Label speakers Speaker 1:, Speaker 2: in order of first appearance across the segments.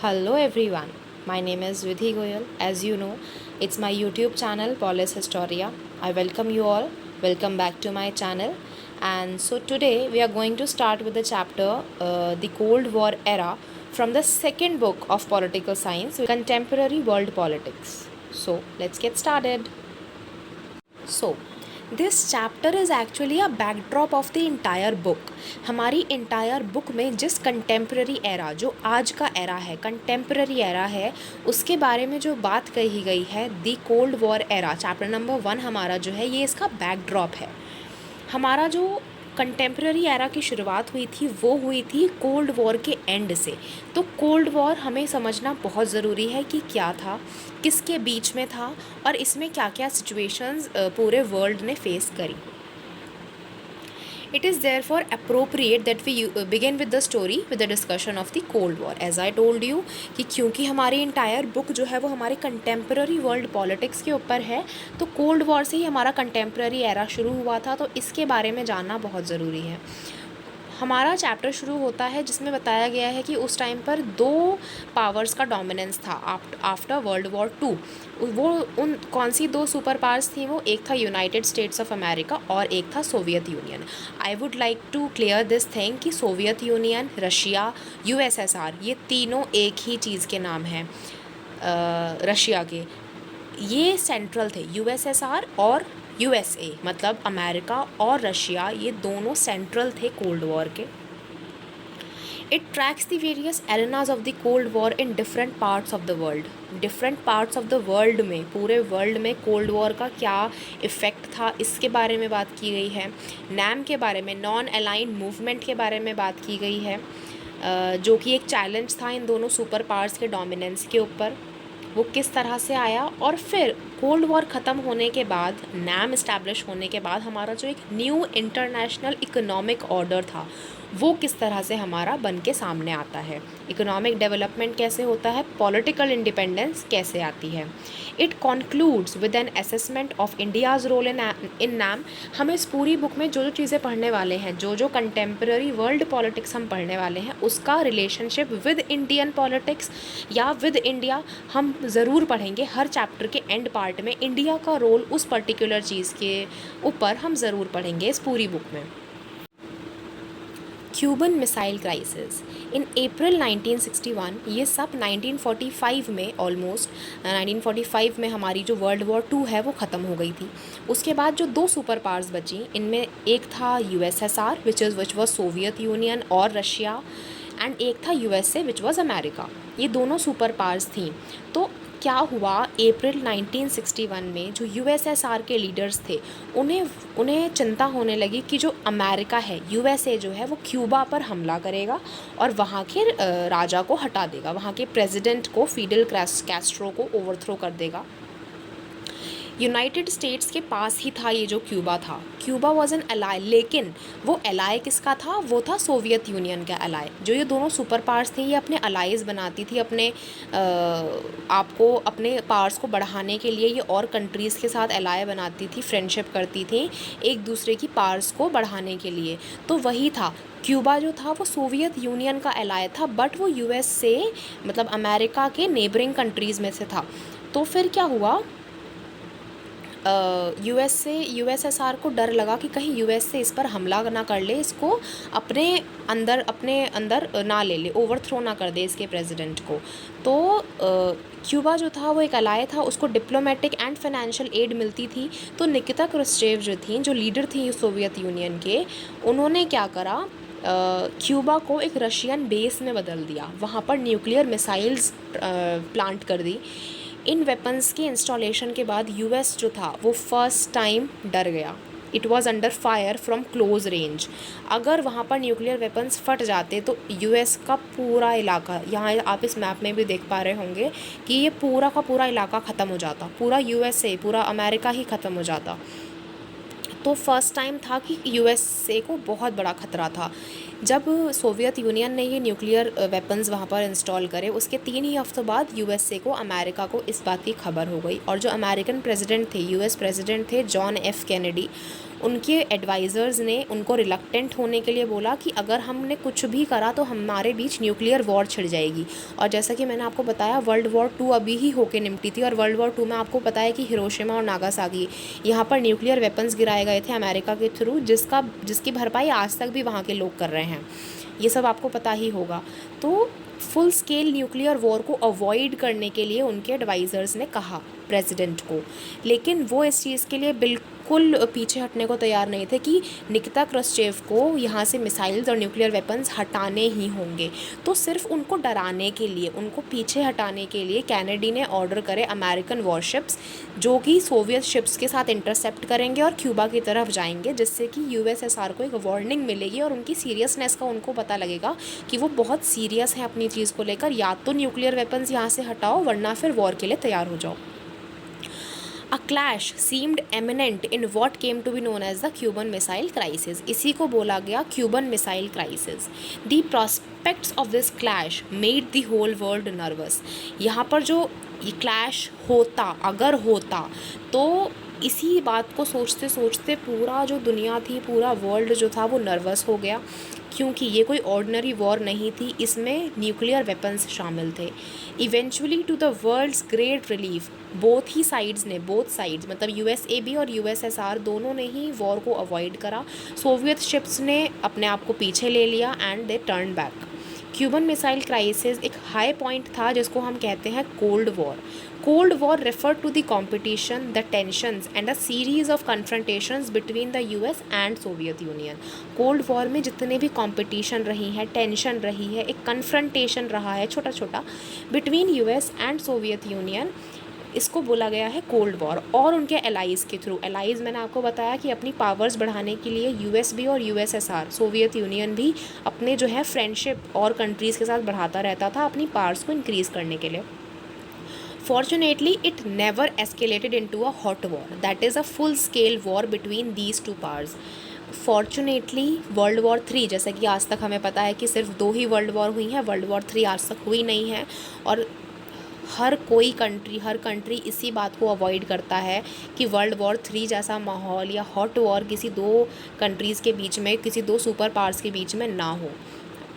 Speaker 1: Hello everyone, my name is Vidhi Goyal. As you know, it's my YouTube channel Polis Historia. I welcome you all. Welcome back to my channel. And so today we are going to start with the chapter The Cold War Era from the second book of Political Science, Contemporary World Politics. So let's get started. So this chapter is actually a backdrop of the entire book. हमारी entire book में जिस contemporary era, जो आज का era है, contemporary era है, उसके बारे में जो बात कही गई है, the cold war era, chapter number 1 हमारा जो है ये इसका बैकड्रॉप है. हमारा जो कंटेम्प्रेरी एरा की शुरुआत हुई थी वो हुई थी कोल्ड वॉर के एंड से. तो कोल्ड वॉर हमें समझना बहुत ज़रूरी है कि क्या था, किसके बीच में था और इसमें क्या क्या सिचुएशंस पूरे वर्ल्ड ने फेस करी. It is therefore appropriate that we begin with the story with the discussion of the Cold War. As I told you कि क्योंकि हमारी इंटायर बुक जो है वो हमारे कंटेम्प्रेरी वर्ल्ड पॉलिटिक्स के ऊपर है, तो कोल्ड वॉर से ही हमारा कंटेम्प्रेरी एरा शुरू हुआ था, तो इसके बारे में जानना बहुत ज़रूरी है. हमारा चैप्टर शुरू होता है जिसमें बताया गया है कि उस टाइम पर दो पावर्स का डोमिनेंस था आफ्टर वर्ल्ड वॉर 2. वो उन कौन सी दो सुपर पावर्स थी, वो एक था यूनाइटेड स्टेट्स ऑफ अमेरिका और एक था Soviet Union. I would like to clear this thing कि सोवियत यूनियन, रशिया, यूएसएसआर, ये तीनों एक ही चीज़ के नाम हैं. रशिया के ये सेंट्रल थे, यूएसएसआर और यूएसए, मतलब अमेरिका और रशिया, ये दोनों सेंट्रल थे कोल्ड वॉर के. It tracks the various arenas of the cold war in different parts of the world. Different parts of the world में, पूरे वर्ल्ड में कोल्ड वॉर का क्या इफ़ेक्ट था, इसके बारे में बात की गई है. नैम के बारे में, नॉन अलाइंड मूवमेंट के बारे में बात की गई है, जो कि एक चैलेंज था इन दोनों सुपर पावर्स के डोमिनेंस के ऊपर. वो किस तरह से आया, और फिर कोल्ड वॉर ख़त्म होने के बाद, नैम इस्टेब्लिश होने के बाद, हमारा जो एक न्यू इंटरनेशनल इकोनॉमिक ऑर्डर था वो किस तरह से हमारा बन के सामने आता है. इकोनॉमिक डेवलपमेंट कैसे होता है, पॉलिटिकल इंडिपेंडेंस कैसे आती है. It concludes with an assessment of India's role in NAM. हम इस पूरी बुक में जो जो चीज़ें पढ़ने वाले हैं, जो जो कंटेम्प्रेरी वर्ल्ड पॉलिटिक्स हम पढ़ने वाले हैं, उसका रिलेशनशिप विद इंडियन पॉलिटिक्स या विद इंडिया हम ज़रूर पढ़ेंगे. हर चैप्टर के एंड पार्ट में इंडिया का रोल उस पर्टिकुलर चीज़ के ऊपर हम ज़रूर पढ़ेंगे इस पूरी बुक में. क्यूबन मिसाइल क्राइसिस इन अप्रैल 1961, ये सब 1945 में, ऑलमोस्ट 1945 में हमारी जो वर्ल्ड वॉर 2 है वो ख़त्म हो गई थी. उसके बाद जो दो सुपर पावर्स बची, इनमें एक था USSR which was Soviet Union और रशिया, एंड एक था यूएसए विच वॉज अमेरिका. ये दोनों सुपर पावर्स थी. तो क्या हुआ, अप्रैल 1961 में जो यूएसएसआर के लीडर्स थे, उन्हें चिंता होने लगी कि जो अमेरिका है, यूएसए जो है, वो क्यूबा पर हमला करेगा और वहाँ के राजा को हटा देगा, वहाँ के प्रेसिडेंट को, फिडेल कैस्ट्रो को ओवरथ्रो कर देगा. यूनाइटेड स्टेट्स के पास ही था ये जो क्यूबा था. क्यूबा वॉज एन अलाय, लेकिन वो अलाय किसका था, वो था सोवियत यूनियन का अलाय. जो ये दोनों सुपर पावर्स थे, ये अपने अलाइज बनाती थी, अपने आपको अपने पावर्स को बढ़ाने के लिए ये और कंट्रीज़ के साथ अलाय बनाती थी, फ्रेंडशिप करती थी एक दूसरे की पावर्स को बढ़ाने के लिए. तो वही था, क्यूबा जो था वो सोवियत यूनियन का अलाय था, बट वो यूएस से, मतलब अमेरिका के नेबरिंग कंट्रीज़ में से था. तो फिर क्या हुआ, यूएसएसआर को डर लगा कि कहीं यूएस से इस पर हमला ना कर ले, इसको अपने अंदर ना ले ले, ओवरथ्रो ना कर दे इसके प्रेसिडेंट को. तो क्यूबा जो था वो एक अलाय था, उसको डिप्लोमेटिक एंड फाइनेंशियल एड मिलती थी. तो निकिता क्रुश्चेव जो थी, जो लीडर थी सोवियत यूनियन के, उन्होंने क्या करा, क्यूबा को एक रशियन बेस में बदल दिया, वहाँ पर न्यूक्लियर मिसाइल्स प्लांट कर दी. इन वेपन्स के इंस्टॉलेशन के बाद यूएस जो था वो फर्स्ट टाइम डर गया. It was under fire from close range. अगर वहाँ पर न्यूक्लियर वेपन्स फट जाते तो यूएस का पूरा इलाका, यहाँ आप इस मैप में भी देख पा रहे होंगे कि ये पूरा का पूरा इलाका ख़त्म हो जाता, पूरा यूएसए, पूरा अमेरिका ही ख़त्म हो जाता. तो फर्स्ट टाइम था कि यूएसए को बहुत बड़ा ख़तरा था. जब सोवियत यूनियन ने ये न्यूक्लियर वेपन्स वहाँ पर इंस्टॉल करे, उसके 3 ही हफ्तों बाद यूएसए को, अमेरिका को इस बात की खबर हो गई. और जो अमेरिकन प्रेसिडेंट थे, यूएस प्रेसिडेंट थे जॉन एफ कैनेडी, उनके एडवाइज़र्स ने उनको रिलक्टेंट होने के लिए बोला कि अगर हमने कुछ भी करा तो हमारे बीच न्यूक्लियर वॉर छिड़ जाएगी। और जैसा कि मैंने आपको बताया, वर्ल्ड वॉर 2 अभी ही होके निपटी थी, और वर्ल्ड वॉर 2 में आपको पता है कि हिरोशिमा और नागासाकी यहाँ पर न्यूक्लियर वेपन्स गिराए गए थे अमेरिका के थ्रू, जिसकी भरपाई आज तक भी वहाँ के लोग कर रहे हैं। ये सब आपको पता ही होगा। तो फुल स्केल न्यूक्लियर वॉर को अवॉइड करने के लिए उनके एडवाइज़र्स ने कहा प्रेसिडेंट को, लेकिन वो इस चीज़ के लिए बिल्कुल पीछे हटने को तैयार नहीं थे कि निकिता क्रुश्चेव को यहाँ से मिसाइल्स और न्यूक्लियर वेपन्स हटाने ही होंगे। तो सिर्फ उनको डराने के लिए, उनको पीछे हटाने के लिए कैनेडी ने ऑर्डर करे अमेरिकन वॉरशिप्स, जो कि सोवियत शिप्स के साथ इंटरसेप्ट करेंगे और क्यूबा की तरफ जाएंगे, जिससे कि यूएसएसआर को एक वार्निंग मिलेगी और उनकी सीरियसनेस का उनको पता लगेगा कि वो बहुत सीरियस है अपनी चीज़ को लेकर। या तो न्यूक्लियर वेपन्स यहाँ से हटाओ, वरना फिर वॉर के लिए तैयार हो जाओ। A clash seemed imminent in what came to be known as the Cuban Missile Crisis. इसी को बोला गया Cuban Missile Crisis. The prospects of this clash made the whole world nervous. यहाँ पर जो ये क्लैश होता, अगर होता, तो इसी बात को सोचते सोचते पूरा जो दुनिया थी, पूरा वर्ल्ड जो था वो नर्वस हो गया, क्योंकि ये कोई ऑर्डिनरी वॉर नहीं थी, इसमें न्यूक्लियर वेपन्स शामिल थे। Eventually to the world's great relief, both sides मतलब यूएसए भी और यूएसएसआर दोनों ने ही वॉर को अवॉइड करा। सोवियत शिप्स ने अपने आप को पीछे ले लिया and they turn back. Cuban missile crisis एक हाई पॉइंट था जिसको हम कहते हैं Cold War. Cold War referred to the competition, the tensions and a series of confrontations between the US and Soviet Union. Cold War में जितने भी competition रही है, tension रही है, एक confrontation रहा है छोटा छोटा between US and Soviet Union, इसको बोला गया है कोल्ड वॉर। और उनके एलाइज़ के थ्रू, एलाइज़ मैंने आपको बताया कि अपनी पावर्स बढ़ाने के लिए यूएस भी और यूएसएसआर, सोवियत यूनियन भी अपने जो है फ्रेंडशिप और कंट्रीज़ के साथ बढ़ाता रहता था अपनी पावर्स को इंक्रीज़ करने के लिए। Fortunately, it never escalated into a hot war, that is a full-scale war between these two powers. Fortunately world war 3, जैसे कि आज तक हमें पता है कि सिर्फ 2 ही वर्ल्ड वॉर हुई हैं, वर्ल्ड वॉर 3 आज तक हुई नहीं है। और हर कंट्री इसी बात को अवॉइड करता है कि वर्ल्ड वॉर 3 जैसा माहौल या हॉट वॉर किसी 2 कंट्रीज़ के बीच में, किसी 2 सुपर पावर्स के बीच में ना हो,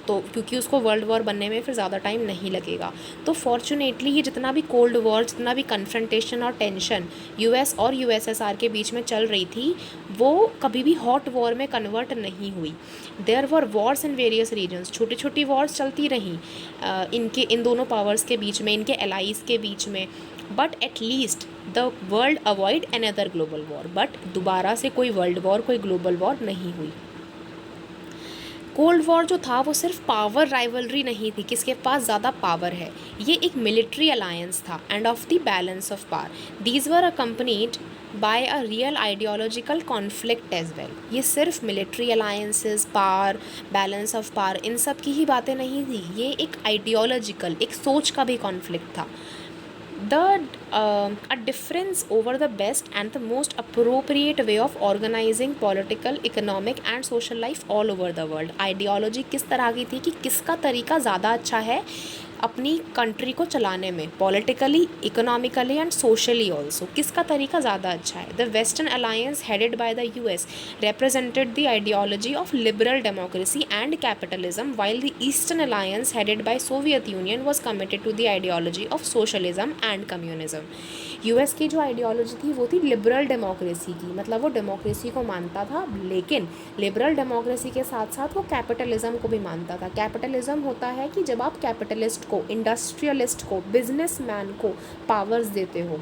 Speaker 1: तो क्योंकि उसको वर्ल्ड वॉर बनने में फिर ज़्यादा टाइम नहीं लगेगा। तो फॉर्चुनेटली ये जितना भी कोल्ड वॉर, जितना भी कन्फ्रंटेशन और टेंशन यूएस और यूएसएसआर के बीच में चल रही थी, वो कभी भी हॉट वॉर में कन्वर्ट नहीं हुई। There were wars in various regions, छोटी छोटी वॉर्स चलती रहीं इन दोनों पावर्स के बीच में, इनके एलाइज़ के बीच में, but at least the world avoid another global war. But दोबारा से कोई वर्ल्ड वॉर, कोई ग्लोबल वॉर नहीं हुई। कोल्ड वॉर जो था वो सिर्फ पावर राइवलरी नहीं थी, किसके पास ज़्यादा पावर है, ये एक मिलिट्री अलायंस था and of the balance of power. These were accompanied by a real ideological conflict as well. ये सिर्फ military alliances, power, balance of power, इन सब की ही बातें नहीं थी, ये एक आइडियोलॉजिकल, एक सोच का भी कॉन्फ्लिक्ट था। A difference over the best and the most appropriate way of organizing political, economic and social life all over the world. Ideology किस तरह की थी कि किसका तरीका ज़्यादा अच्छा है अपनी कंट्री को चलाने में, politically, economically and socially also, किसका तरीका ज़्यादा अच्छा है। The western alliance headed by the US represented the ideology of liberal democracy and capitalism, while the Eastern Alliance headed by Soviet Union was committed to the ideology of socialism and communism. US की जो ideology थी वो थी liberal democracy की, मतलब वो democracy को मानता था, लेकिन लिबरल डेमोक्रेसी के साथ साथ वो कैपिटलिज्म को भी मानता था। कैपिटलिज्म होता है कि जब आप कैपिटलिस्ट को, इंडस्ट्रियलिस्ट को, बिजनेसमैन को पावर्स देते हो।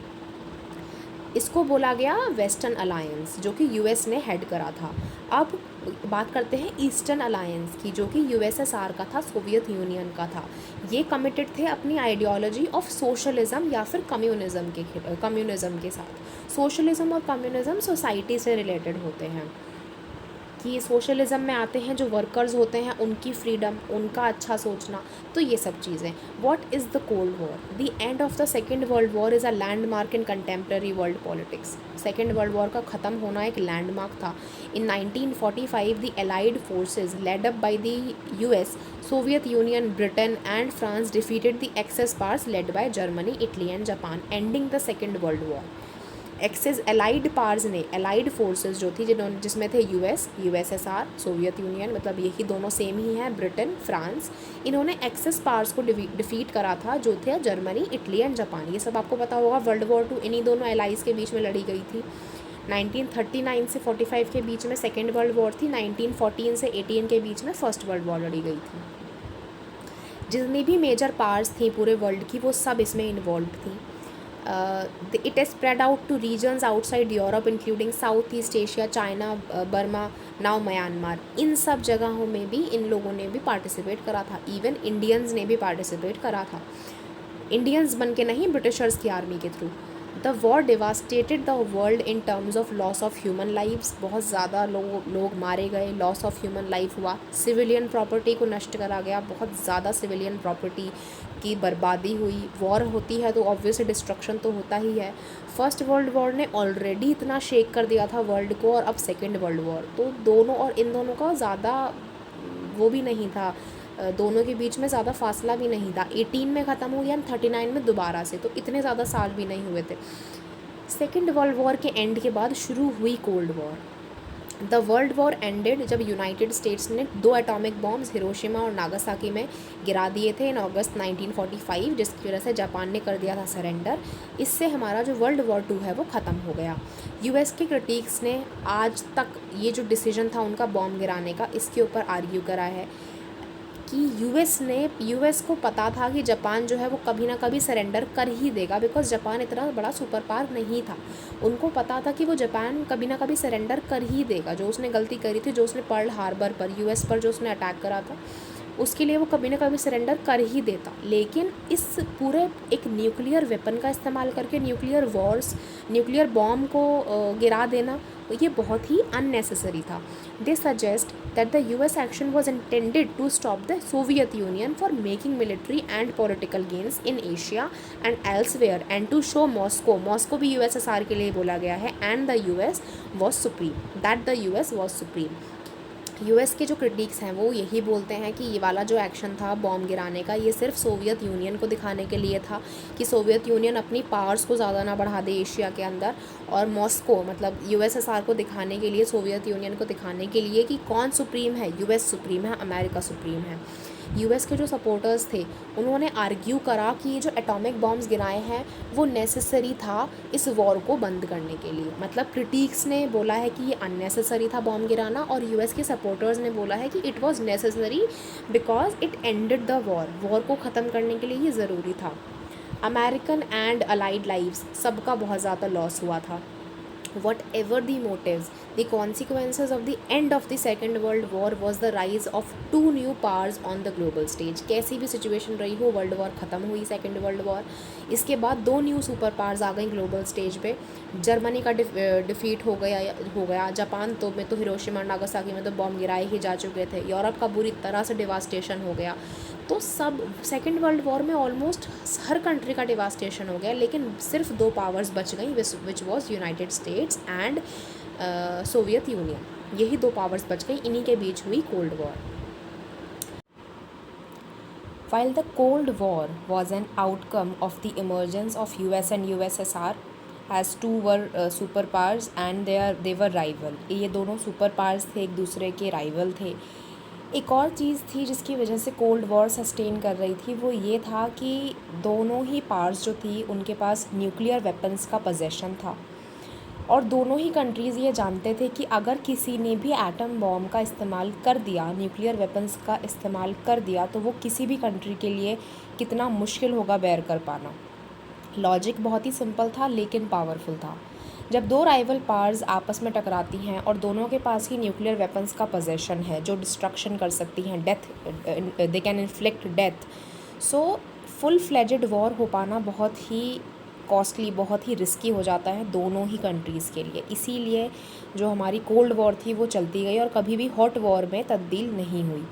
Speaker 1: इसको बोला गया वेस्टर्न अलायंस, जो कि यूएस ने हेड करा था। अब बात करते हैं ईस्टर्न अलायंस की, जो कि यूएसएसआर का था, सोवियत यूनियन का था। ये कमिटेड थे अपनी आइडियोलॉजी ऑफ सोशलिज्म या फिर कम्युनिज्म के साथ। सोशलिज्म और कम्युनिज्म सोसाइटी से रिलेटेड होते हैं, कि सोशलिज्म में आते हैं जो वर्कर्स होते हैं, उनकी फ्रीडम, उनका अच्छा सोचना, तो ये सब चीज़ें। What is the cold War? The end of the Second World War is a landmark in contemporary world politics. Second World War का ख़त्म होना एक लैंडमार्क था। In 1945 the Allied forces led up by the US, Soviet Union, Britain and France defeated the Axis powers led by Germany, Italy and Japan, ending the Second World War. Axis Allied powers ने, Allied forces जो थी जिसमें थे US, USSR, Soviet union, मतलब यही दोनों same ही हैं, Britain, France, इन्होंने एक्सेस पावर्स को डिफीट करा था जो थे जर्मनी, इटली एंड जापान। ये सब आपको पता होगा। वर्ल्ड वॉर 2 इन्हीं दोनों एलाइज के बीच में लड़ी गई थी। 1939 से 45 के बीच में सेकेंड वर्ल्ड वॉर थी। 1914 से 18 के बीच में फर्स्ट वर्ल्ड वॉर लड़ी गई थी। जितनी भी मेजर पावर्स थी पूरे वर्ल्ड की वो सब इसमें इन्वॉल्व थी। It is spread out to regions outside Europe including South East Asia, China, Burma, now Myanmar. इन सब जगहों में भी इन लोगों ने भी पार्टिसिपेट करा था। इवन इंडियंस ने भी पार्टिसिपेट करा था, इंडियंस बन के नहीं, ब्रिटिशर्स की आर्मी के through. The war devastated the world in terms of loss of human lives. बहुत ज़्यादा लोग मारे गए, लॉस ऑफ ह्यूमन लाइफ हुआ, सिविलियन प्रॉपर्टी को नष्ट करा गया, बहुत ज़्यादा सिविलियन प्रॉपर्टी की बर्बादी हुई। वॉर होती है तो ऑब्वियसली डिस्ट्रक्शन तो होता ही है। फर्स्ट वर्ल्ड वॉर ने ऑलरेडी इतना शेक कर दिया था वर्ल्ड को, और अब सेकेंड वर्ल्ड वॉर, तो दोनों और इन दोनों का ज़्यादा वो भी नहीं था, दोनों के बीच में ज़्यादा फासला भी नहीं था। 18 में ख़त्म हुई एंड 39 में दोबारा से, तो इतने ज़्यादा साल भी नहीं हुए थे। सेकेंड वर्ल्ड वॉर के एंड के बाद शुरू हुई cold War. The world war ended जब यूनाइटेड स्टेट्स ने 2 एटॉमिक बॉम्ब्स हिरोशिमा और नागासाकी में गिरा दिए थे इन अगस्त 1945, जिसकी वजह से जापान ने कर दिया था सरेंडर। इससे हमारा जो वर्ल्ड वॉर 2 है वो ख़त्म हो गया। यूएस के क्रिटिक्स ने आज तक ये जो डिसीजन था उनका बॉम्ब गिराने का, इसके ऊपर आर्ग्यू करा है कि यूएस को पता था कि जापान जो है वो कभी ना कभी सरेंडर कर ही देगा, बिकॉज जापान इतना बड़ा सुपर पावर नहीं था। उनको पता था कि वो जापान कभी ना कभी सरेंडर कर ही देगा। जो उसने गलती करी थी, जो उसने पर्ल हार्बर पर यूएस पर जो उसने अटैक करा था, उसके लिए वो कभी ना कभी सरेंडर कर ही देता। लेकिन इस पूरे एक न्यूक्लियर वेपन का इस्तेमाल करके न्यूक्लियर बॉम्ब को गिरा देना, ये बहुत ही अननेसेसरी था। They suggest that the US action was intended to stop the Soviet Union for making military and political gains in Asia and elsewhere and to show Moscow भी यूएसएसआर के लिए बोला गया है, and the US was supreme. US के जो critics हैं वो यही बोलते हैं कि ये वाला जो एक्शन था बॉम्ब गिराने का, ये सिर्फ सोवियत यूनियन को दिखाने के लिए था कि सोवियत यूनियन अपनी पावर्स को ज़्यादा ना बढ़ा दे एशिया के अंदर, और मॉस्को मतलब यूएसएसआर को दिखाने के लिए, सोवियत यूनियन को दिखाने के लिए कि कौन सुप्रीम है, यूएस सुप्रीम है, अमेरिका सुप्रीम है। यूएस के जो सपोर्टर्स थे उन्होंने आर्ग्यू करा कि ये जो एटॉमिक बॉम्ब्स गिराए हैं वो नेसेसरी था इस वॉर को बंद करने के लिए। मतलब क्रिटिक्स ने बोला है कि ये अननेसेसरी था बॉम्ब गिराना, और यूएस के सपोर्टर्स ने बोला है कि it was necessary because it ended the war को ख़त्म करने के लिए ये ज़रूरी था। अमेरिकन एंड अलाइड लाइव्स सबका बहुत ज़्यादा लॉस हुआ था। Whatever the motives, the consequences of the end of the Second World War was the rise of 2 new powers on the global stage। कैसी भी सिचुएशन रही हो, वर्ल्ड वॉर ख़त्म हुई, सेकेंड वर्ल्ड वॉर, इसके बाद 2 न्यू सुपर पावर्स आ गई global stage पे। जर्मनी का डिफीट हो गया। जापान में तो हिरोशिमा और नागासाकी में तो बॉम्ब गिराए ही जा चुके थे। यूरोप का बुरी तरह से डिवास्टेशन हो गया। तो सब सेकेंड वर्ल्ड वॉर में ऑलमोस्ट हर कंट्री का डिवास्टेशन हो गया, लेकिन सिर्फ 2 पावर्स बच गई, which was United states and Soviet union. यही 2 पावर्स बच गई, इन्हीं के बीच हुई cold war. While the Cold War was an outcome of the emergence of US and USSR as 2 were superpowers and they were rival। ये दोनों super powers थे, एक दूसरे के राइवल थे। एक और चीज़ थी जिसकी वजह से कोल्ड वॉर सस्टेन कर रही थी, वो ये था कि दोनों ही पावर्स जो थी उनके पास न्यूक्लियर वेपन्स का पोजेशन था, और दोनों ही कंट्रीज़ ये जानते थे कि अगर किसी ने भी एटम बॉम्ब का इस्तेमाल कर दिया, न्यूक्लियर वेपन्स का इस्तेमाल कर दिया, तो वो किसी भी कंट्री के लिए कितना मुश्किल होगा बेयर कर पाना। लॉजिक बहुत ही सिंपल था लेकिन पावरफुल था। जब 2 राइवल पावर्स आपस में टकराती हैं और दोनों के पास ही न्यूक्लियर वेपन्स का पोजेशन है जो डिस्ट्रक्शन कर सकती हैं, they can inflict death, so full fledged war हो पाना बहुत ही कॉस्टली, बहुत ही रिस्की हो जाता है दोनों ही कंट्रीज़ के लिए। इसीलिए जो हमारी कोल्ड वॉर थी वो चलती गई और कभी भी हॉट वॉर में तब्दील नहीं हुई।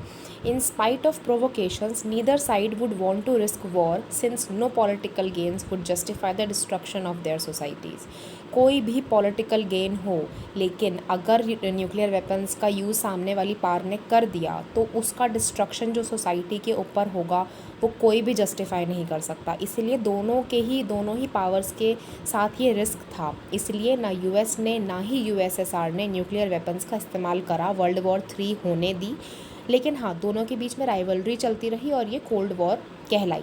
Speaker 1: In spite of provocations, neither side would want to risk war since no political gains would justify the destruction of their societies. कोई भी पॉलिटिकल गेन हो, लेकिन अगर न्यूक्लियर वेपन्स का यूज़ सामने वाली पावर ने कर दिया तो उसका डिस्ट्रक्शन जो सोसाइटी के ऊपर होगा वो कोई भी जस्टिफाई नहीं कर सकता। इसीलिए दोनों ही पावर्स के साथ ये रिस्क था। इसलिए ना यूएस ने ना ही यूएसएसआर ने न्यूक्लियर वेपन्स का इस्तेमाल करा, वर्ल्ड वॉर 3 होने दी। लेकिन हाँ, दोनों के बीच में राइवलरी चलती रही और ये कोल्ड वॉर कहलाई।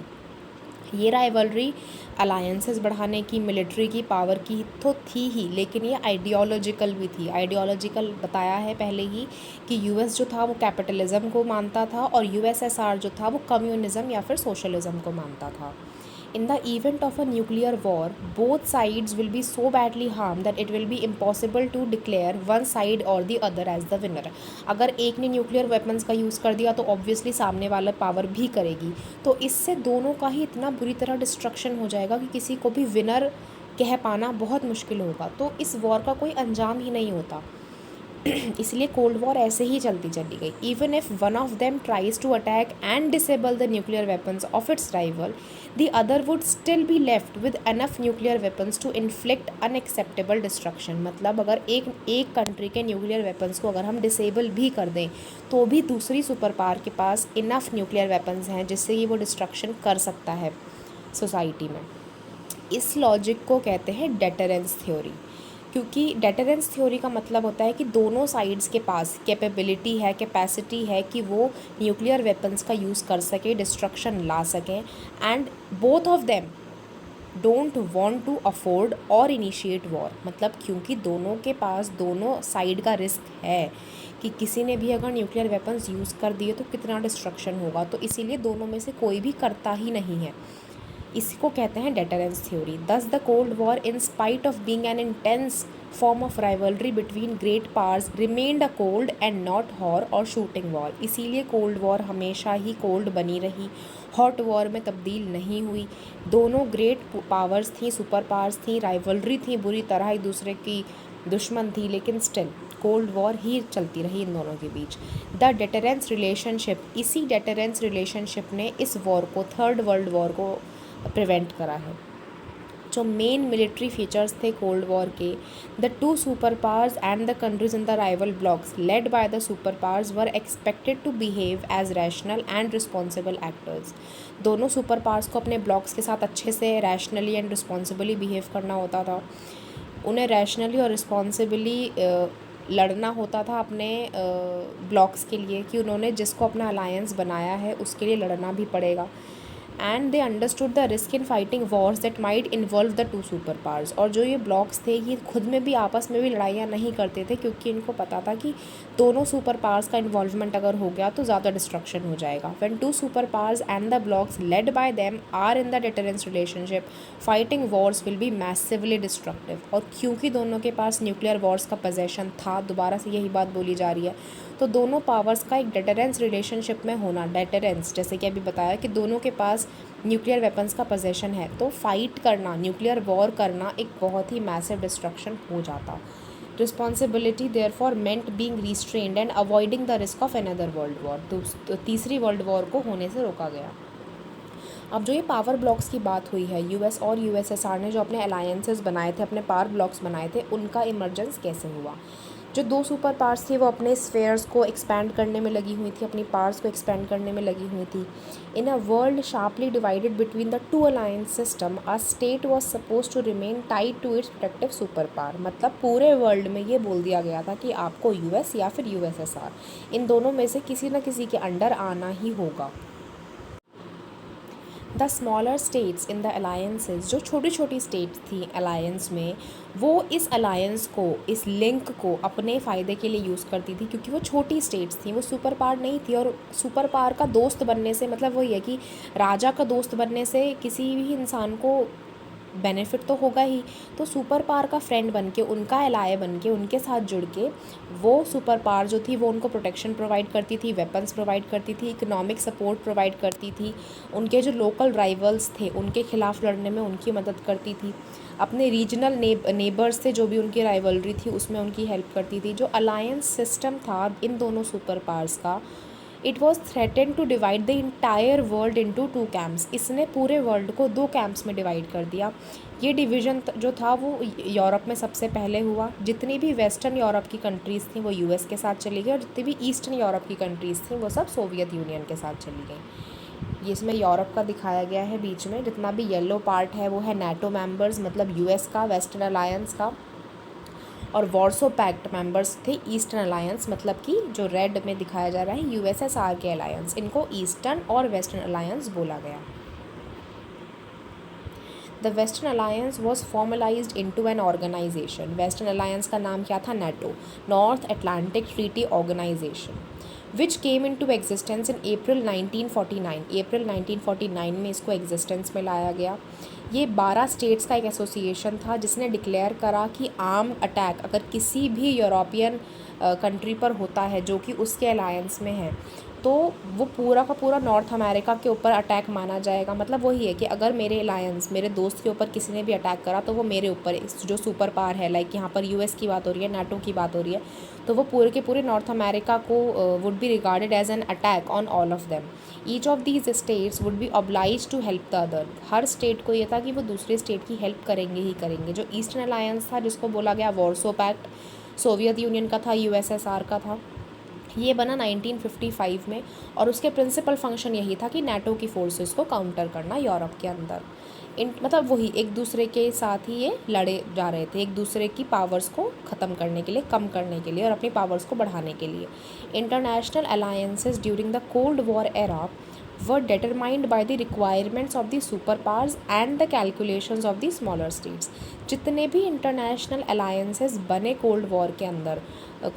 Speaker 1: ये राइवलरी अलायंसेस बढ़ाने की, मिलिट्री की पावर की तो थी ही, लेकिन ये आइडियोलॉजिकल भी थी। आइडियोलॉजिकल बताया है पहले ही कि यूएस जो था वो कैपिटलिज्म को मानता था और यूएसएसआर जो था वो कम्युनिज्म या फिर सोशलिज्म को मानता था। In the event of a nuclear war, both sides will be so badly harmed that it will be impossible to declare one side or the other as the winner. अगर एक ने nuclear weapons का use कर दिया तो obviously सामने वाला power भी करेगी, तो इससे दोनों का ही इतना बुरी तरह डिस्ट्रक्शन हो जाएगा कि किसी को भी विनर कह पाना बहुत मुश्किल होगा। तो इस वॉर का कोई अंजाम ही नहीं होता। इसलिए कोल्ड वॉर ऐसे ही चलती चली गई। Even if one of them tries to attack and disable the nuclear weapons of its rival, the other would still be left with enough nuclear weapons to inflict unacceptable destruction. मतलब अगर एक country के nuclear weapons को अगर हम disable भी कर दें तो भी दूसरी सुपर पावर के पास इनफ न्यूक्लियर वेपन्स हैं जिससे ये वो डिस्ट्रक्शन कर सकता है सोसाइटी में। इस लॉजिक को कहते हैं डेटरेंस थ्योरी, क्योंकि डेटरेंस थ्योरी का मतलब होता है कि दोनों साइड्स के पास कैपेबिलिटी है, कैपेसिटी है कि वो न्यूक्लियर वेपन्स का यूज़ कर सके, डिस्ट्रक्शन ला सकें, and both of them don't want to afford और इनिशिएट वॉर। मतलब क्योंकि दोनों के पास दोनों साइड का रिस्क है कि किसी ने भी अगर न्यूक्लियर वेपन्स यूज़ कर दिए तो कितना डिस्ट्रक्शन होगा, तो इसीलिए दोनों में से कोई भी करता ही नहीं है। इसी को कहते हैं deterrence theory. Thus the cold war, in spite of being an intense form of rivalry between great powers, remained a cold and not hot or shooting war. इसीलिए कोल्ड वॉर हमेशा ही कोल्ड बनी रही, हॉट वॉर में तब्दील नहीं हुई। दोनों ग्रेट पावर्स थी, सुपर पावर्स थी, राइवलरी थी, बुरी तरह एक दूसरे की दुश्मन थी, लेकिन स्टिल कोल्ड वॉर ही चलती रही इन दोनों के बीच। द डेटरेंस रिलेशनशिप, इसी डेटरेंस रिलेशनशिप ने इस वॉर को, थर्ड वर्ल्ड वॉर को प्रिवेंट करा है। जो मेन मिलिट्री फीचर्स थे कोल्ड वॉर के, the two superpowers and the countries in the rival blocks led by the super powers were expected to behave as rational and responsible actors. दोनों super powers को अपने blocks के साथ अच्छे से rationally and responsibly behave करना होता था। उन्हें रैशनली और रिस्पॉन्सिबली लड़ना होता था अपने ब्लॉक्स के लिए, कि उन्होंने जिसको अपना अलायंस बनाया है उसके लिए लड़ना भी पड़ेगा। And they understood the risk in fighting Wars that might involve the two super powers. और जो ये ब्लॉक्स थे ये खुद में भी आपस में भी लड़ाइयाँ नहीं करते थे, क्योंकि इनको पता था कि दोनों सुपर पावर्स का इन्वॉल्वमेंट अगर हो गया तो ज़्यादा डिस्ट्रक्शन हो जाएगा। When two superpowers and the blocks led by them are in the deterrence relationship, fighting wars will be massively destructive. और क्योंकि दोनों के पास न्यूक्लियर वॉर्स का पोजेशन था, दोबारा से यही बात बोली जा रही है, तो दोनों पावर्स का एक डेटरेंस रिलेशनशिप में होना, डेटरेंस जैसे कि अभी बताया कि दोनों के पास न्यूक्लियर वेपन्स का पोजेशन है, तो फाइट करना, न्यूक्लियर वॉर करना एक बहुत ही मैसिव डिस्ट्रक्शन हो जाता। Responsibility therefore meant being restrained and avoiding the risk of another world war. तो तीसरी वर्ल्ड वॉर को होने से रोका गया। अब जो ये पावर ब्लॉक्स की बात हुई है, यूएस और यूएसएसआर ने जो अपने अलायंसेस बनाए थे, अपने पावर ब्लॉक्स बनाए थे, उनका इमर्जेंस कैसे हुआ। जो दो सुपर पावर्स थी वो अपने स्फेयर्स को एक्सपैंड करने में लगी हुई थी, अपनी पावर्स को एक्सपैंड करने में लगी हुई थी। In a world sharply divided between the two alliance system, a state was suppose to remain tied to its protective super power. मतलब पूरे वर्ल्ड में ये बोल दिया गया था कि आपको यूएस या फिर यूएसएसआर, इन दोनों में से किसी न किसी के अंडर आना ही होगा। The smaller states in the alliances, जो छोटी छोटी स्टेट्स थी अलायंस में, वो इस अलायंस को, इस लिंक को अपने फ़ायदे के लिए यूज़ करती थी, क्योंकि वो छोटी स्टेट्स थी, वो सुपर पावर नहीं थी। और सुपर पावर का दोस्त बनने से मतलब वही है कि राजा का दोस्त बनने से किसी भी इंसान को बेनिफिट तो होगा ही, तो सुपर पावर का फ्रेंड बन के, उनका एलाय बन के, उनके साथ जुड़ के वो सुपर पावर जो थी वो उनको प्रोटेक्शन प्रोवाइड करती थी, वेपन्स प्रोवाइड करती थी, इकोनॉमिक सपोर्ट प्रोवाइड करती थी, उनके जो लोकल राइवल्स थे उनके खिलाफ लड़ने में उनकी मदद करती थी, अपने रीजनल नेबर्स से जो भी उनकी राइवलरी थी उसमें उनकी हेल्प करती थी। जो अलायंस सिस्टम था इन दोनों सुपर पावर्स का, it was threaten to divide the entire world into 2 camps. इसने पूरे वर्ल्ड को 2 कैंप्स में डिवाइड कर दिया। ये डिवीज़न जो था वो यूरोप में सबसे पहले हुआ। जितनी भी वेस्टर्न यूरोप की कंट्रीज़ थी वो यूएस के साथ चली गई, और जितनी भी ईस्टर्न यूरोप की कंट्रीज़ थी वो सब सोवियत यूनियन के साथ चली गई। ये इसमें यूरोप का दिखाया गया है बीच में। जितना भी येलो पार्ट है वो है नाटो मेंबर्स, मतलब यूएस का, वेस्टर्न अलायंस का, और वॉर्सो पैक्ट मेंबर्स थे ईस्टर्न अलायंस, मतलब कि जो रेड में दिखाया जा रहा है यूएसएसआर के अलायंस, इनको ईस्टर्न और वेस्टर्न अलायंस बोला गया। The western alliance was formalized into an organization. Western alliance का नाम क्या था? NATO, North Atlantic Treaty Organization, which came into existence in April 1949। April 1949 में इसको एग्जिस्टेंस में लाया गया। ये 12 स्टेट्स का एक एसोसिएशन था जिसने डिक्लेयर करा कि आर्म अटैक अगर किसी भी यूरोपियन कंट्री पर होता है जो कि उसके अलायंस में है, तो वो पूरा का पूरा नॉर्थ अमेरिका के ऊपर अटैक माना जाएगा। मतलब वही है कि अगर मेरे अलायंस, मेरे दोस्त के ऊपर किसी ने भी अटैक करा तो वो मेरे ऊपर, जो सुपर पावर है, लाइक यहाँ पर यूएस की बात हो रही है, नाटो की बात हो रही है, तो वो पूरे के पूरे नॉर्थ अमेरिका को would be regarded as an attack on all of them. Each of these states would be oblige to help the other. हर स्टेट को ये था कि वो दूसरे स्टेट की हेल्प करेंगे ही करेंगे। जो ईस्टर्न अलायंस था, जिसको बोला गया वॉर्सो पैक्ट, सोवियत यूनियन का था, यूएसएसआर का था, ये बना 1955 में, और उसके प्रिंसिपल फंक्शन यही था कि नाटो की फोर्सेस को काउंटर करना यूरोप के अंदर। मतलब वही एक दूसरे के साथ ही ये लड़े जा रहे थे, एक दूसरे की पावर्स को ख़त्म करने के लिए, कम करने के लिए, और अपनी पावर्स को बढ़ाने के लिए। International alliances during the cold war era were determined by the requirements of the superpowers and the calculations of the smaller states। जितने भी इंटरनेशनल अलायंसेस बने कोल्ड वॉर के अंदर,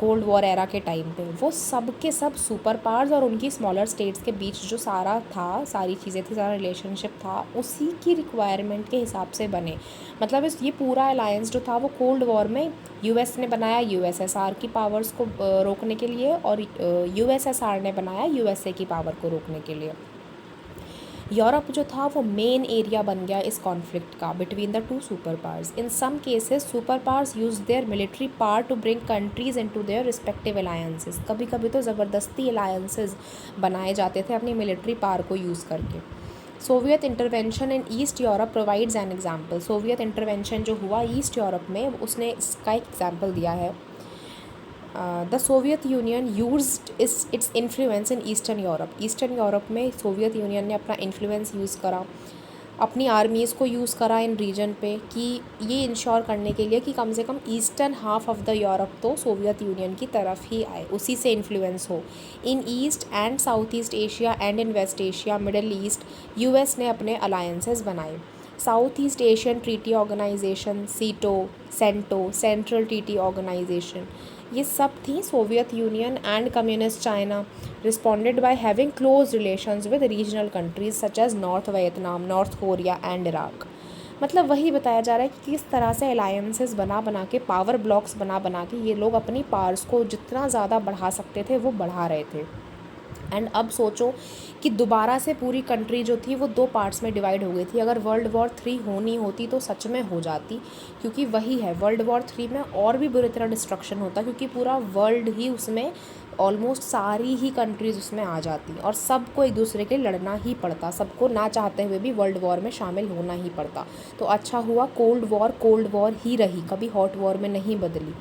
Speaker 1: कोल्ड वॉर एरा के टाइम पे, वो सब के सब सुपर पावर्स और उनकी स्मॉलर स्टेट्स के बीच जो सारा था, सारी चीज़ें थी, सारा रिलेशनशिप था, उसी की रिक्वायरमेंट के हिसाब से बने। मतलब ये पूरा अलायंस जो था वो कोल्ड वॉर में यूएस ने बनाया यूएसएसआर की पावर्स को रोकने के लिए, और यूएसएसआर ने बनाया यूएसए की पावर को रोकने के लिए। यूरोप जो था वो मेन एरिया बन गया इस कॉन्फ्लिक्ट का between the two superpowers. In some cases superpowers use their military power to bring countries into their respective alliances. कभी कभी तो ज़बरदस्ती अलायंसेस बनाए जाते थे अपनी मिलिट्री पावर को यूज़ करके। Soviet intervention in East Europe provides an example. Soviet intervention जो हुआ ईस्ट यूरोप में, उसने इसका एक एग्जाम्पल दिया है। The Soviet union used its influence in eastern Europe. Eastern Europe में सोवियत यूनियन ने अपना इन्फ्लुएंस यूज़ करा, अपनी आर्मीज़ को यूज़ करा इन रीजन पे, कि ये इंश्योर करने के लिए कि कम से कम eastern half of the Europe तो सोवियत यूनियन की तरफ ही आए, उसी से इन्फ्लुएंस हो। In East and South East Asia and in West Asia, Middle East, US ने अपने अलायंसेस बनाए। South East Asian Treaty Organization, SEATO, CENTO, Central Treaty Organization, ये सब थी Soviet Union and communist China. Responded by having close relations with regional countries such as North Vietnam, North Korea and Iraq. मतलब वही बताया जा रहा है कि किस तरह से अलायंसेस बना के, पावर ब्लॉक्स बना के ये लोग अपनी पावर्स को जितना ज़्यादा बढ़ा सकते थे वो बढ़ा रहे थे। एंड अब सोचो कि दोबारा से पूरी कंट्री जो थी वो 2 पार्ट्स में डिवाइड हो गई थी। अगर वर्ल्ड वॉर 3 होनी होती तो सच में हो जाती, क्योंकि वही है, वर्ल्ड वॉर 3 में और भी बुरी तरह डिस्ट्रक्शन होता, क्योंकि पूरा वर्ल्ड ही उसमें, ऑलमोस्ट सारी ही कंट्रीज़ उसमें आ जाती और सबको एक दूसरे के लड़ना ही पड़ता, सबको ना चाहते हुए भी वर्ल्ड वॉर में शामिल होना ही पड़ता। तो अच्छा हुआ कोल्ड वॉर ही रही, कभी हॉट वॉर में नहीं बदली।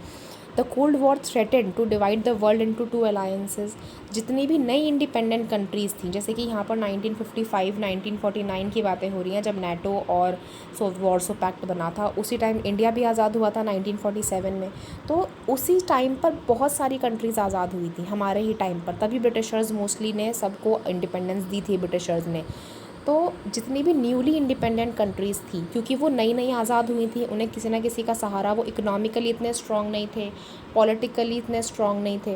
Speaker 1: The cold War threatened to divide the world into 2 alliances. जितनी भी नई इंडिपेंडेंट कंट्रीज़ थी, जैसे कि यहाँ पर 1955 1949 की बातें हो रही हैं, जब नाटो और वॉर्सो पैक्ट बना था, उसी टाइम इंडिया भी आज़ाद हुआ था 1947 में। तो उसी टाइम पर बहुत सारी कंट्रीज़ आज़ाद हुई थी हमारे ही टाइम पर, तभी ब्रिटिशर्स मोस्टली ने सबको इंडिपेंडेंस दी थी ब्रिटिशर्स ने। तो जितनी भी न्यूली इंडिपेंडेंट कंट्रीज़ थी, क्योंकि वो नई नई आज़ाद हुई थी, उन्हें किसी ना किसी का सहारा, वो इकोनॉमिकली इतने स्ट्रॉन्ग नहीं थे, पॉलिटिकली इतने स्ट्रॉन्ग नहीं थे,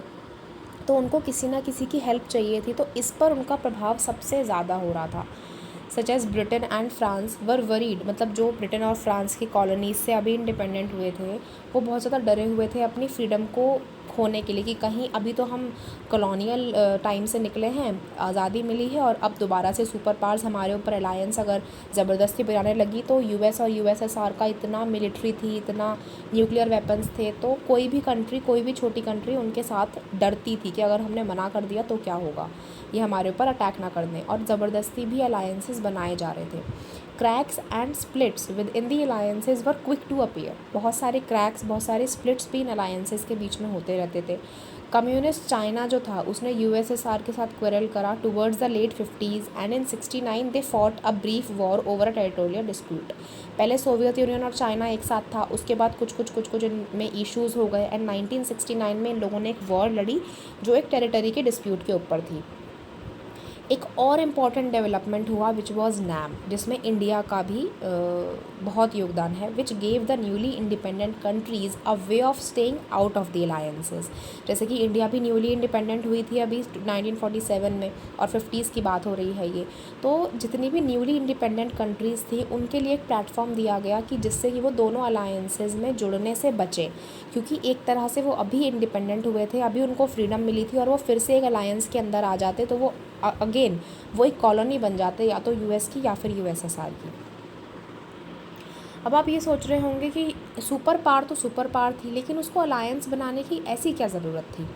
Speaker 1: तो उनको किसी ना किसी की हेल्प चाहिए थी। तो इस पर उनका प्रभाव सबसे ज़्यादा हो रहा था। Such as Britain and France were worried, मतलब जो ब्रिटेन और फ्रांस की कॉलोनीज से अभी इंडिपेंडेंट हुए थे, वो बहुत ज़्यादा डरे हुए थे अपनी फ्रीडम को खोने के लिए कि कहीं अभी तो हम कॉलोनियल टाइम से निकले हैं, आज़ादी मिली है और अब दोबारा से सुपर पावर्स हमारे ऊपर अलायंस अगर ज़बरदस्ती बनाने लगी तो यूएस और यूएसएसआर का इतना मिलिट्री थी, इतना न्यूक्लियर वेपन्स थे, तो कोई भी कंट्री, कोई भी छोटी कंट्री उनके साथ डरती थी कि अगर हमने मना कर दिया तो क्या होगा, ये हमारे ऊपर अटैक ना कर दें। और ज़बरदस्ती भी अलायंसेस बनाए जा रहे थे। Cracks and splits within the alliances were quick to appear. बहुत सारे क्रैक्स, बहुत सारे स्प्लिट्स भी इन अलायंसेस के बीच में होते रहते थे। कम्युनिस्ट चाइना जो था उसने यूएसएसआर के साथ क्वेरल करा towards the late 50s and in 69 they fought a brief war over a territorial dispute. पहले सोवियत यूनियन और चाइना एक साथ था, उसके बाद कुछ इनमें इश्यूज़ हो गए एंड 1969 में इन लोगों ने एक वॉर लड़ी जो एक टेरिटरी के डिस्प्यूट के ऊपर थी। एक और इम्पॉर्टेंट डेवलपमेंट हुआ विच वॉज नैम, जिसमें इंडिया का भी बहुत योगदान है, which gave the newly independent countries a way of staying out of the alliances. जैसे कि इंडिया भी न्यूली इंडिपेंडेंट हुई थी अभी 1947 में और 50s की बात हो रही है ये, तो जितनी भी न्यूली इंडिपेंडेंट कंट्रीज़ थी उनके लिए एक प्लेटफॉर्म दिया गया कि जिससे कि वो दोनों अलायंसेस में जुड़ने से बचें, क्योंकि एक तरह से वो अभी इंडिपेंडेंट हुए थे, अभी उनको फ्रीडम मिली थी और वो फिर से एक अलायंस के अंदर आ जाते तो वो अगेन वो एक कॉलोनी बन जाते या तो यूएस की या फिर यूएसएसआर की। अब आप ये सोच रहे होंगे कि सुपर पावर तो सुपर पावर थी, लेकिन उसको अलायंस बनाने की ऐसी क्या ज़रूरत थी।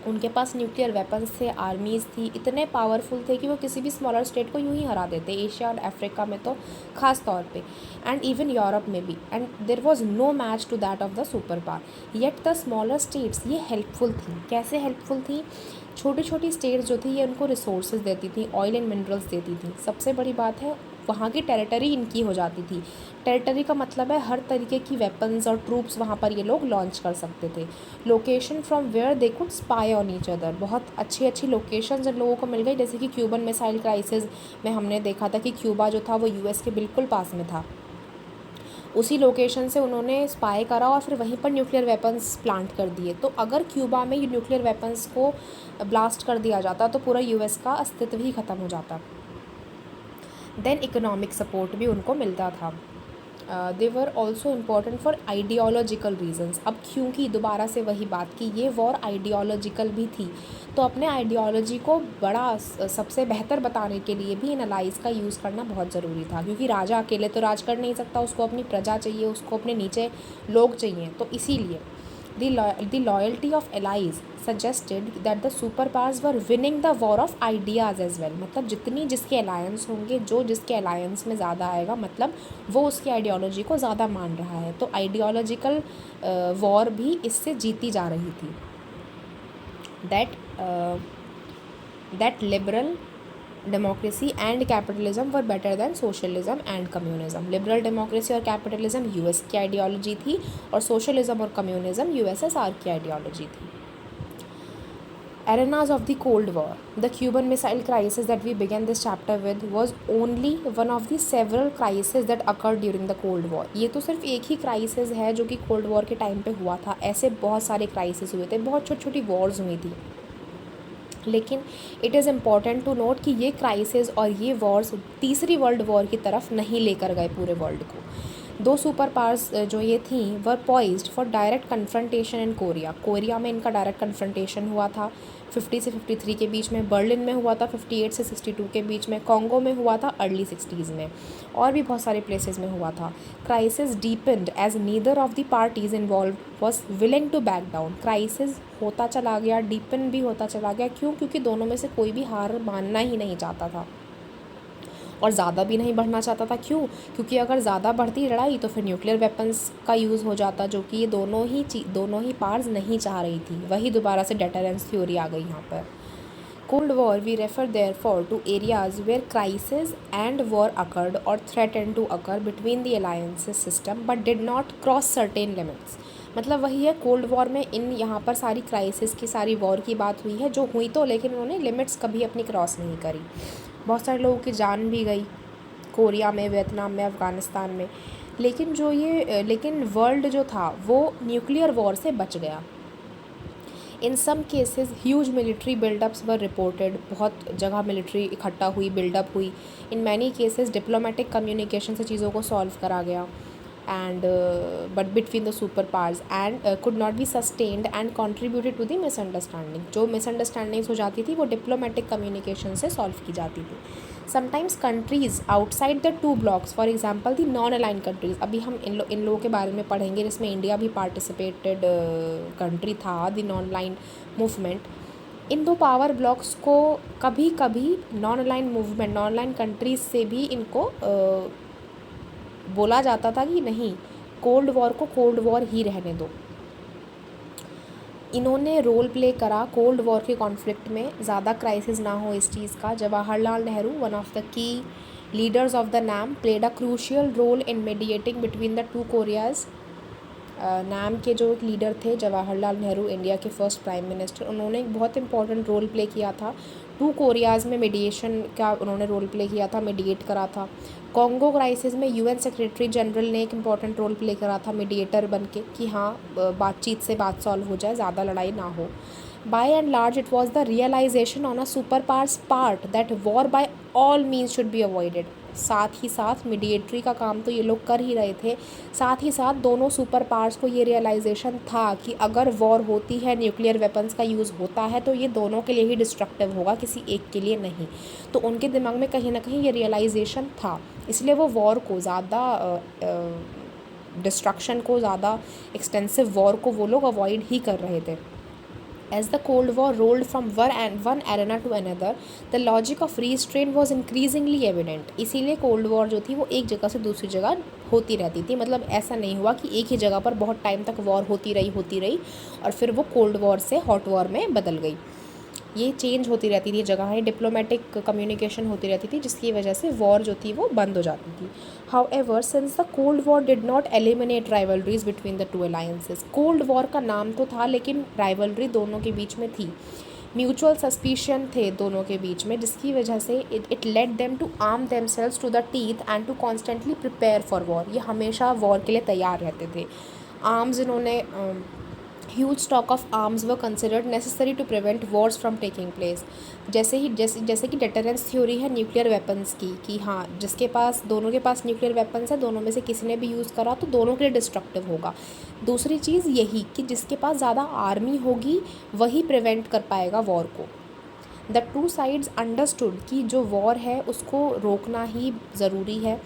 Speaker 1: उनके पास न्यूक्लियर वेपन्स थे, आर्मीज़ थी, इतने पावरफुल थे कि वो किसी भी स्मॉलर स्टेट को यूं ही हरा देते, एशिया और अफ्रीका में तो ख़ास तौर पे, एंड इवन यूरोप में भी, and there was no match to that of the superpower. Yet the smaller states ये हेल्पफुल थी। कैसे हेल्पफुल थी? छोटी छोटी स्टेट्स जो थी ये उनको रिसोर्सेज देती थी, ऑयल एंड मिनरल्स देती थी। सबसे बड़ी बात है वहाँ की टेरिटरी इनकी हो जाती थी। टेरिटरी का मतलब है हर तरीके की वेपन्स और ट्रूप्स वहाँ पर ये लोग लॉन्च कर सकते थे। Location from where they could spy on each other, बहुत अच्छी अच्छी लोकेशंस इन लोगों को मिल गई। जैसे कि क्यूबन मिसाइल क्राइसिस में हमने देखा था कि क्यूबा जो था वो यूएस के बिल्कुल पास में था, उसी लोकेशन से उन्होंने स्पाई करा और फिर वहीं पर न्यूक्लियर वेपन्स प्लांट कर दिए। तो अगर क्यूबा में न्यूक्लियर वेपन्स को ब्लास्ट कर दिया जाता तो पूरा यूएस का अस्तित्व ही ख़त्म हो जाता। देन इकोनॉमिक सपोर्ट भी उनको मिलता था। They were also important for ideological reasons. अब क्योंकि दोबारा से वही बात कि ये वॉर आइडियोलॉजिकल भी थी, तो अपने आइडियोलॉजी को बड़ा सबसे बेहतर बताने के लिए भी इन अलाइज का यूज़ करना बहुत ज़रूरी था, क्योंकि राजा अकेले तो राज कर नहीं सकता, उसको अपनी प्रजा चाहिए, उसको अपने नीचे लोग चाहिए। तो इसीलिए the loyalty of allies suggested that the superpowers were winning the war of ideas as well। मतलब जितनी जिसके अलायंस होंगे, जो जिसके अलायंस में ज़्यादा आएगा, मतलब वो उसकी आइडियोलॉजी को ज़्यादा मान रहा है। तो आइडियोलॉजिकल वॉर भी इससे जीती जा रही थी। That liberal democracy and capitalism were better than socialism and communism. Liberal democracy और कैपिटलिज्म यूएस की आइडियोलॉजी थी और सोशलिज्म और कम्युनिज्म यूएसएसआर की आइडियोलॉजी थी। Arenas of the Cold War. The Cuban Missile Crisis that we began this chapter with was only one of the several crises that occurred during the Cold War। ये तो सिर्फ एक ही crisis है जो कि cold war के time पे हुआ था। ऐसे बहुत सारे क्राइसिस हुए थे, बहुत छोटी छोटी वॉर्स हुई थी, लेकिन it is important to note कि ये क्राइसिस और ये वॉर्स तीसरी वर्ल्ड वॉर की तरफ नहीं लेकर गए पूरे वर्ल्ड को। दो सुपर पावर्स जो ये थी were poised for direct confrontation in Korea. Korea में इनका डायरेक्ट कन्फ्रंटेशन हुआ था 50 से 53 के बीच में, बर्लिन में हुआ था 58 से 62 के बीच में, कॉन्गो में हुआ था अर्ली 60s में, और भी बहुत सारे प्लेसेस में हुआ था। Crisis deepened as neither of the parties involve was willing to back down. Crisis होता चला गया, डीपन भी होता चला गया। क्यों? क्योंकि दोनों में से कोई भी हार मानना ही नहीं चाहता था और ज़्यादा भी नहीं बढ़ना चाहता था। क्यों? क्योंकि अगर ज़्यादा बढ़ती लड़ाई तो फिर न्यूक्लियर वेपन्स का यूज़ हो जाता, जो कि ये दोनों ही पार्ट्स नहीं चाह रही थी। वही दोबारा से डेटरेंस थ्योरी आ गई यहाँ पर। Cold war we refer therefore to areas where crisis and war occurred or threaten to occur between the alliances system but did not cross certain limits. मतलब वही है, कोल्ड वॉर में इन यहाँ पर सारी क्राइसिस की, सारी वॉर की बात हुई है जो हुई तो, लेकिन उन्होंने लिमिट्स कभी अपनी क्रॉस नहीं करी। बहुत सारे लोगों की जान भी गई कोरिया में, वियतनाम में, अफ़गानिस्तान में, लेकिन वर्ल्ड जो था वो न्यूक्लियर वॉर से बच गया। In some cases huge military buildups were reported. बहुत जगह मिलिट्री इकट्ठा हुई, बिल्डअप हुई। In many cases diplomatic communication से चीज़ों को सॉल्व करा गया। and but between the super powers and could not be sustained and contributed to the misunderstanding. जो misunderstandings हो जाती थी वो diplomatic communication से solve की जाती थी. Sometimes countries outside the two blocks, for example the non-aligned countries, अभी हम इन लोगों के बारे में पढ़ेंगे जिसमें इंडिया भी participated country था the non-aligned movement. इन दो पावर ब्लॉक्स को कभी कभी non aligned movement, non aligned countries से भी इनको बोला जाता था कि नहीं, कोल्ड वॉर को कोल्ड वॉर ही रहने दो. इन्होंने रोल प्ले करा कोल्ड वॉर के कॉन्फ्लिक्ट में, ज़्यादा क्राइसिस ना हो इस चीज़ का. Jawaharlal Nehru, one of the key leaders of the NAM, played a crucial role in mediating between the two Koreas. NAM के जो एक लीडर थे जवाहरलाल नेहरू, इंडिया के फर्स्ट प्राइम मिनिस्टर, उन्होंने एक बहुत इंपॉर्टेंट रोल प्ले किया था टू कोरियाज़ में. मीडिएशन का उन्होंने रोल प्ले किया था, मीडिएट करा था. कॉन्गो क्राइसिस में यूएन सेक्रेटरी जनरल ने एक इम्पॉर्टेंट रोल प्ले करा था मीडिएटर बन के कि हाँ बातचीत से बात सॉल्व हो जाए, ज़्यादा लड़ाई ना हो. By and large, it was the realization on a superpower's part that war by all means should be avoided. साथ ही साथ मीडिएटरी का काम तो ये लोग कर ही रहे थे, साथ ही साथ दोनों सुपर पावर्स को ये रियलाइजेशन था कि अगर वॉर होती है, न्यूक्लियर वेपन्स का यूज़ होता है तो ये दोनों के लिए ही डिस्ट्रक्टिव होगा, किसी एक के लिए नहीं. तो उनके दिमाग में कहीं ना कहीं ये रियलाइजेशन था, इसलिए वो वॉर को ज़्यादा डिस्ट्रक्शन को, ज़्यादा एक्सटेंसिव वॉर को वो लोग अवॉइड ही कर रहे थे. As the Cold War rolled from one arena to another, the logic of restraint was increasingly evident. इसीलिए कोल्ड वॉर जो थी वो एक जगह से दूसरी जगह होती रहती थी. मतलब ऐसा नहीं हुआ कि एक ही जगह पर बहुत टाइम तक वॉर होती रही और फिर वो कोल्ड वॉर से हॉट वॉर में बदल गई. ये चेंज होती रहती थी जगहें, डिप्लोमेटिक कम्युनिकेशन होती रहती थी, जिसकी वजह से वॉर जो थी वो बंद हो जाती थी. However, since the Cold War did not eliminate rivalries between the two alliances, cold war का नाम तो था लेकिन राइवलरी दोनों के बीच में थी, म्यूचुअल सस्पिशन थे दोनों के बीच में, जिसकी वजह से it led them to arm themselves to the teeth and to constantly prepare for war. ये हमेशा वॉर के लिए तैयार रहते थे. आर्म्स इन्होंने huge stock of arms were considered necessary to prevent wars from taking place. जैसे कि डेटरेंस थ्योरी है न्यूक्लियर वेपन्स की, कि हाँ जिसके पास, दोनों के पास न्यूक्लियर वेपन्स है, दोनों में से किसी ने भी यूज़ करा तो दोनों के लिए डिस्ट्रक्टिव होगा. दूसरी चीज़ यही कि जिसके पास ज़्यादा आर्मी होगी वही प्रिवेंट कर पाएगा वॉर को. द टू साइड्स अंडरस्टूड कि जो वॉर है उसको रोकना ही ज़रूरी है.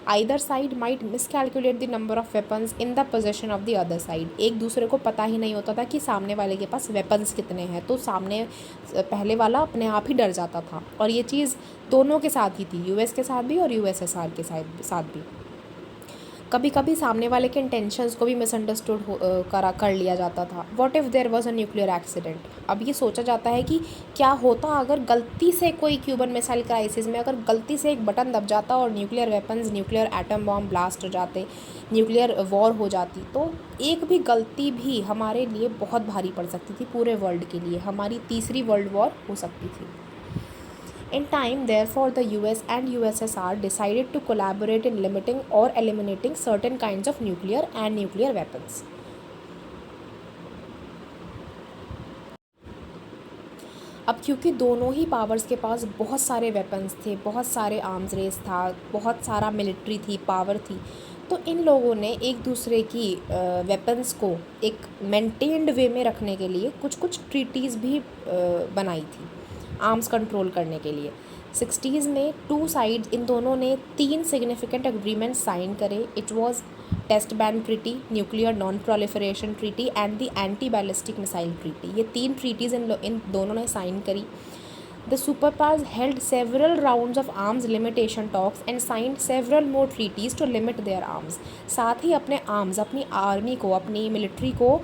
Speaker 1: Either side might miscalculate the number of weapons in the possession of the other side. एक दूसरे को पता ही नहीं होता था कि सामने वाले के पास वेपन्स कितने हैं, तो सामने पहले वाला अपने आप ही डर जाता था. और ये चीज़ दोनों के साथ ही थी, यूएस के साथ भी और यूएसएसआर के साथ भी. कभी कभी सामने वाले के इंटेंशंस को भी मिसअंडरस्टूड कर लिया जाता था. What if there was a nuclear accident. अब ये सोचा जाता है कि क्या होता अगर गलती से कोई क्यूबन मिसाइल क्राइसिस में अगर गलती से एक बटन दब जाता और nuclear weapons, nuclear atom bomb blast हो जाते, न्यूक्लियर वॉर हो जाती, तो एक भी गलती भी हमारे लिए बहुत भारी पड़ सकती थी, पूरे वर्ल्ड के लिए हमारी तीसरी वर्ल्ड वॉर हो सकती थी. In time, therefore, the US and USSR decided to collaborate in limiting or eliminating certain kinds of nuclear and nuclear weapons. अब क्योंकि दोनों ही पावर्स के पास बहुत सारे वेपन्स थे, बहुत सारे आर्म्स रेस था, बहुत सारा मिलिट्री थी, पावर थी, तो इन लोगों ने एक दूसरे की वेपन्स को एक मेंटेन्ड वे में रखने के लिए कुछ ट्रीटीज़ भी बनाई थी आर्म्स कंट्रोल करने के लिए. 60s में टू साइड्स, इन दोनों ने 3 सिग्निफिकेंट एग्रीमेंट साइन करे. It was test ban treaty, nuclear non proliferation treaty and the anti ballistic missile treaty. ये 3 ट्रीटीज़ इन दोनों ने साइन करी. The super powers held several rounds of arms limitation talks and signed several more treaties to limit their arms. साथ ही अपने arms, अपनी army को, अपनी मिलिट्री को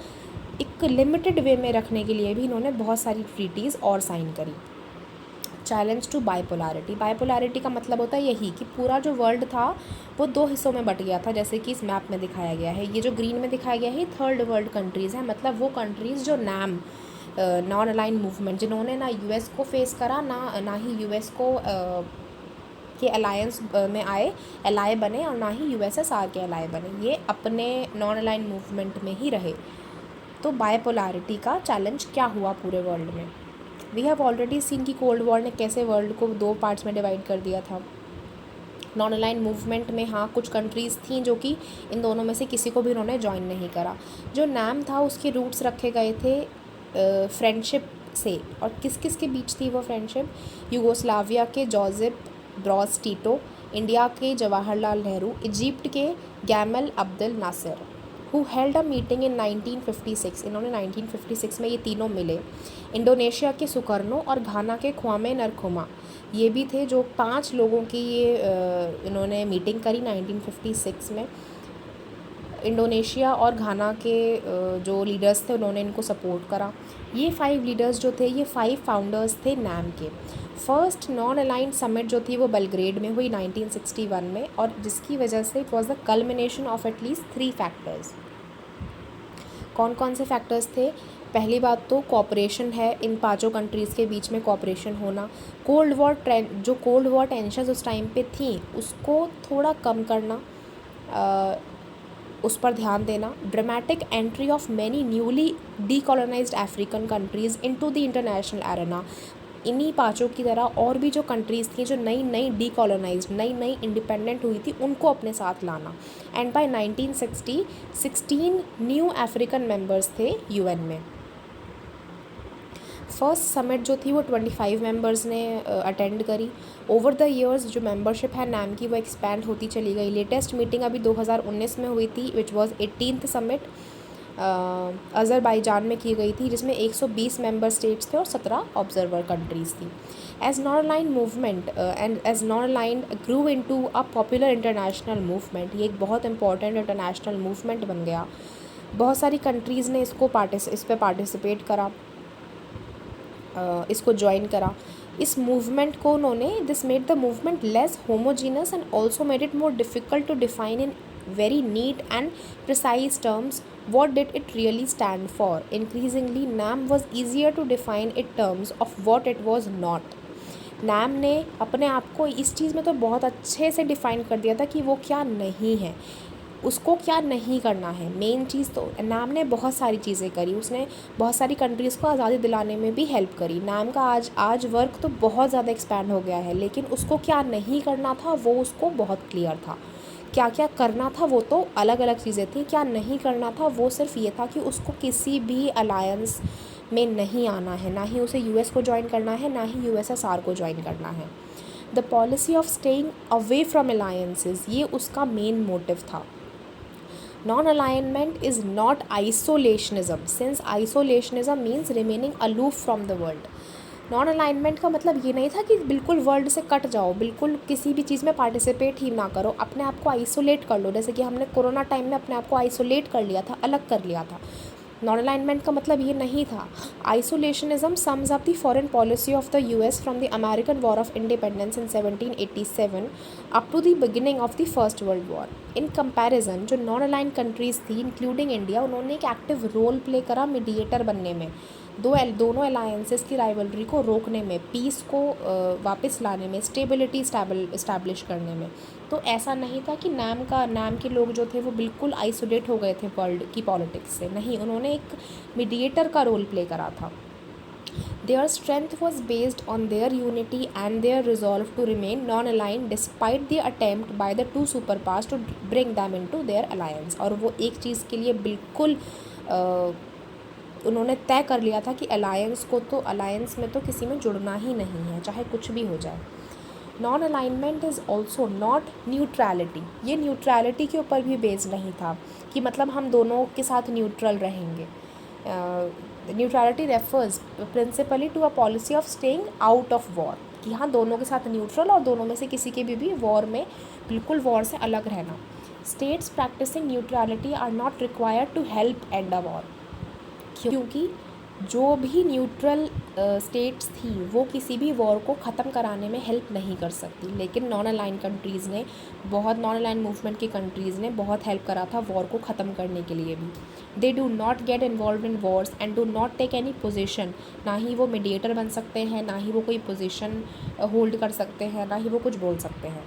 Speaker 1: एक लिमिटेड वे में रखने के लिए भी इन्होंने बहुत सारी ट्रीटीज़ और साइन करी. Challenge to bipolarity. बाइपोलैरिटी का मतलब होता है यही कि पूरा जो वर्ल्ड था वो 2 हिस्सों में बट गया था, जैसे कि इस मैप में दिखाया गया है. ये जो ग्रीन में दिखाया गया है थर्ड वर्ल्ड कंट्रीज़ हैं, मतलब वो कंट्रीज़ जो नैम, नॉन अलाइन मूवमेंट, जिन्होंने ना यूएस को फेस करा, ना ही यूएस को के अलायंस में आए, एलाय बने, और ना ही यूएसएसआर के एलाय बने. ये अपने नॉन अलाइन मूवमेंट में ही रहे. तो बाइपोलैरिटी का चैलेंज क्या हुआ पूरे वर्ल्ड में. वी हैव ऑलरेडी सीन कि कोल्ड वॉर ने कैसे वर्ल्ड को 2 पार्ट्स में डिवाइड कर दिया था. नॉन अलाइन मूवमेंट में हाँ कुछ कंट्रीज़ थी जो कि इन दोनों में से किसी को भी उन्होंने ज्वाइन नहीं करा। जो नाम था उसके रूट्स रखे गए थे फ्रेंडशिप से, और किस किस के बीच थी वो फ्रेंडशिप? यूगोस्लाविया के जोसेफ ब्रॉस टीटो, इंडिया के जवाहरलाल नेहरू, इजिप्ट के Gamal Abdel Nasser, who held a meeting in 1956। इन्होंने 1956 में ये तीनों मिले। इंडोनेशिया के सुकर्नो और घाना के ख्वामे नरखुमा, ये भी थे जो 5 लोगों की ये इन्होंने मीटिंग करी 1956 में। इंडोनेशिया और घाना के जो लीडर्स थे उन्होंने इनको सपोर्ट करा। ये 5 लीडर्स जो थे, ये 5 फाउंडर्स थे नैम के। फर्स्ट नॉन अलाइंड समिट जो थी वो बेलग्रेड में हुई 1961 में, और जिसकी वजह से it was the culmination of at least 3 factors. कौन कौन से फैक्टर्स थे? पहली बात तो कोऑपरेशन है, इन 5 कंट्रीज़ के बीच में कोऑपरेशन होना। कोल्ड वॉर जो कोल्ड वॉर टेंशन्स उस टाइम पे थी उसको थोड़ा कम करना, उस पर ध्यान देना। Dramatic entry of many newly decolonised African countries into the international arena. इन्हीं 5 की तरह और भी जो कंट्रीज़ थी जो नई नई डीकोलोनाइज्ड, नई नई इंडिपेंडेंट हुई थी, उनको अपने साथ लाना। And by 1960 16 new African members थे यूएन में। फर्स्ट समिट जो थी वो 25 मेंबर्स ने अटेंड करी। ओवर द इयर्स जो मेंबरशिप है नैम की वो एक्सपैंड होती चली गई। लेटेस्ट मीटिंग अभी 2019 में हुई थी, which was 18th summit Azerbaijan में की गई थी, जिसमें 120 मेंबर स्टेट्स थे और 17 ऑब्जर्वर कंट्रीज़ थी। As non aligned movement and as non aligned grew into a popular international movement, ये एक बहुत इंपॉर्टेंट इंटरनेशनल मूवमेंट बन गया। बहुत सारी कंट्रीज़ ने इस पर पार्टिसिपेट करा, इसको ज्वाइन करा। इस मूवमेंट को उन्होंने this made the movement less homogeneous and also made it more difficult to define in very neat and precise terms what did it really stand for. Increasingly, NAM was easier to define in terms of what it was not. NAM ने अपने आप को इस चीज़ में तो बहुत अच्छे से डिफ़ाइन कर दिया था कि वो क्या नहीं है, उसको क्या नहीं करना है। मेन चीज़ तो नाम ने बहुत सारी चीज़ें करी, उसने बहुत सारी कंट्रीज़ को आज़ादी दिलाने में भी हेल्प करी। नाम का आज वर्क तो बहुत ज़्यादा एक्सपैंड हो गया है, लेकिन उसको क्या नहीं करना था वो उसको बहुत क्लियर था। क्या क्या करना था वो तो अलग अलग चीज़ें थी, क्या नहीं करना था वो सिर्फ ये था कि उसको किसी भी अलायंस में नहीं आना है, ना ही उसे यूएस को ज्वाइन करना है, ना ही यूएसएसआर को ज्वाइन करना है। The policy of staying away from alliances, ये उसका मेन मोटिव था। Non-alignment is not isolationism, since isolationism means remaining aloof from the world. Non alignment का मतलब ये नहीं था कि बिल्कुल वर्ल्ड से कट जाओ, बिल्कुल किसी भी चीज़ में पार्टिसिपेट ही ना करो, अपने आप को आइसोलेट कर लो, जैसे कि हमने कोरोना टाइम में अपने आप को आइसोलेट कर लिया था, अलग कर लिया था। नॉन अलाइनमेंट का मतलब ये नहीं था। Isolationism sums up the foreign policy of the US from the American war of independence in 1787 up to the beginning of the first world war. In comparison जो नॉन अलाइन कंट्रीज़ थी including India, उन्होंने एक active role play करा mediator बनने में, दोनों alliances की rivalry को रोकने में, पीस को वापस लाने में, स्टेबिलिटी इस्टेब्लिश करने में। तो ऐसा नहीं था कि नाम के लोग जो थे वो बिल्कुल आइसोलेट हो गए थे वर्ल्ड की पॉलिटिक्स से, नहीं, उन्होंने एक मीडिएटर का रोल प्ले करा था। Their strength was based on their unity and their resolve to remain non-aligned despite the attempt by the two superpowers to bring them into their alliance। और वो एक चीज़ के लिए बिल्कुल उन्होंने तय कर लिया था कि अलायंस में तो किसी में जुड़ना ही नहीं है, चाहे कुछ भी हो जाए। Non alignment is also not neutrality, ये न्यूट्रलिटी के ऊपर भी बेस्ड नहीं था कि मतलब हम दोनों के साथ न्यूट्रल रहेंगे। Neutrality refers principally to a policy of staying out of war, कि हाँ दोनों के साथ न्यूट्रल और दोनों में से किसी के भी वॉर में बिल्कुल वॉर से अलग रहना। States practising neutrality are not required to help end a war, क्योंकि जो भी न्यूट्रल स्टेट्स थी वो किसी भी वॉर को ख़त्म कराने में हेल्प नहीं कर सकती। लेकिन नॉन अलाइन कंट्रीज़ ने नॉन अलाइन मूवमेंट की कंट्रीज़ ने बहुत हेल्प करा था वॉर को ख़त्म करने के लिए भी। They do not get involve in wars and do not take any position, ना ही वो मीडिएटर बन सकते हैं, ना ही वो कोई पोजीशन होल्ड कर सकते हैं, ना ही वो कुछ बोल सकते हैं।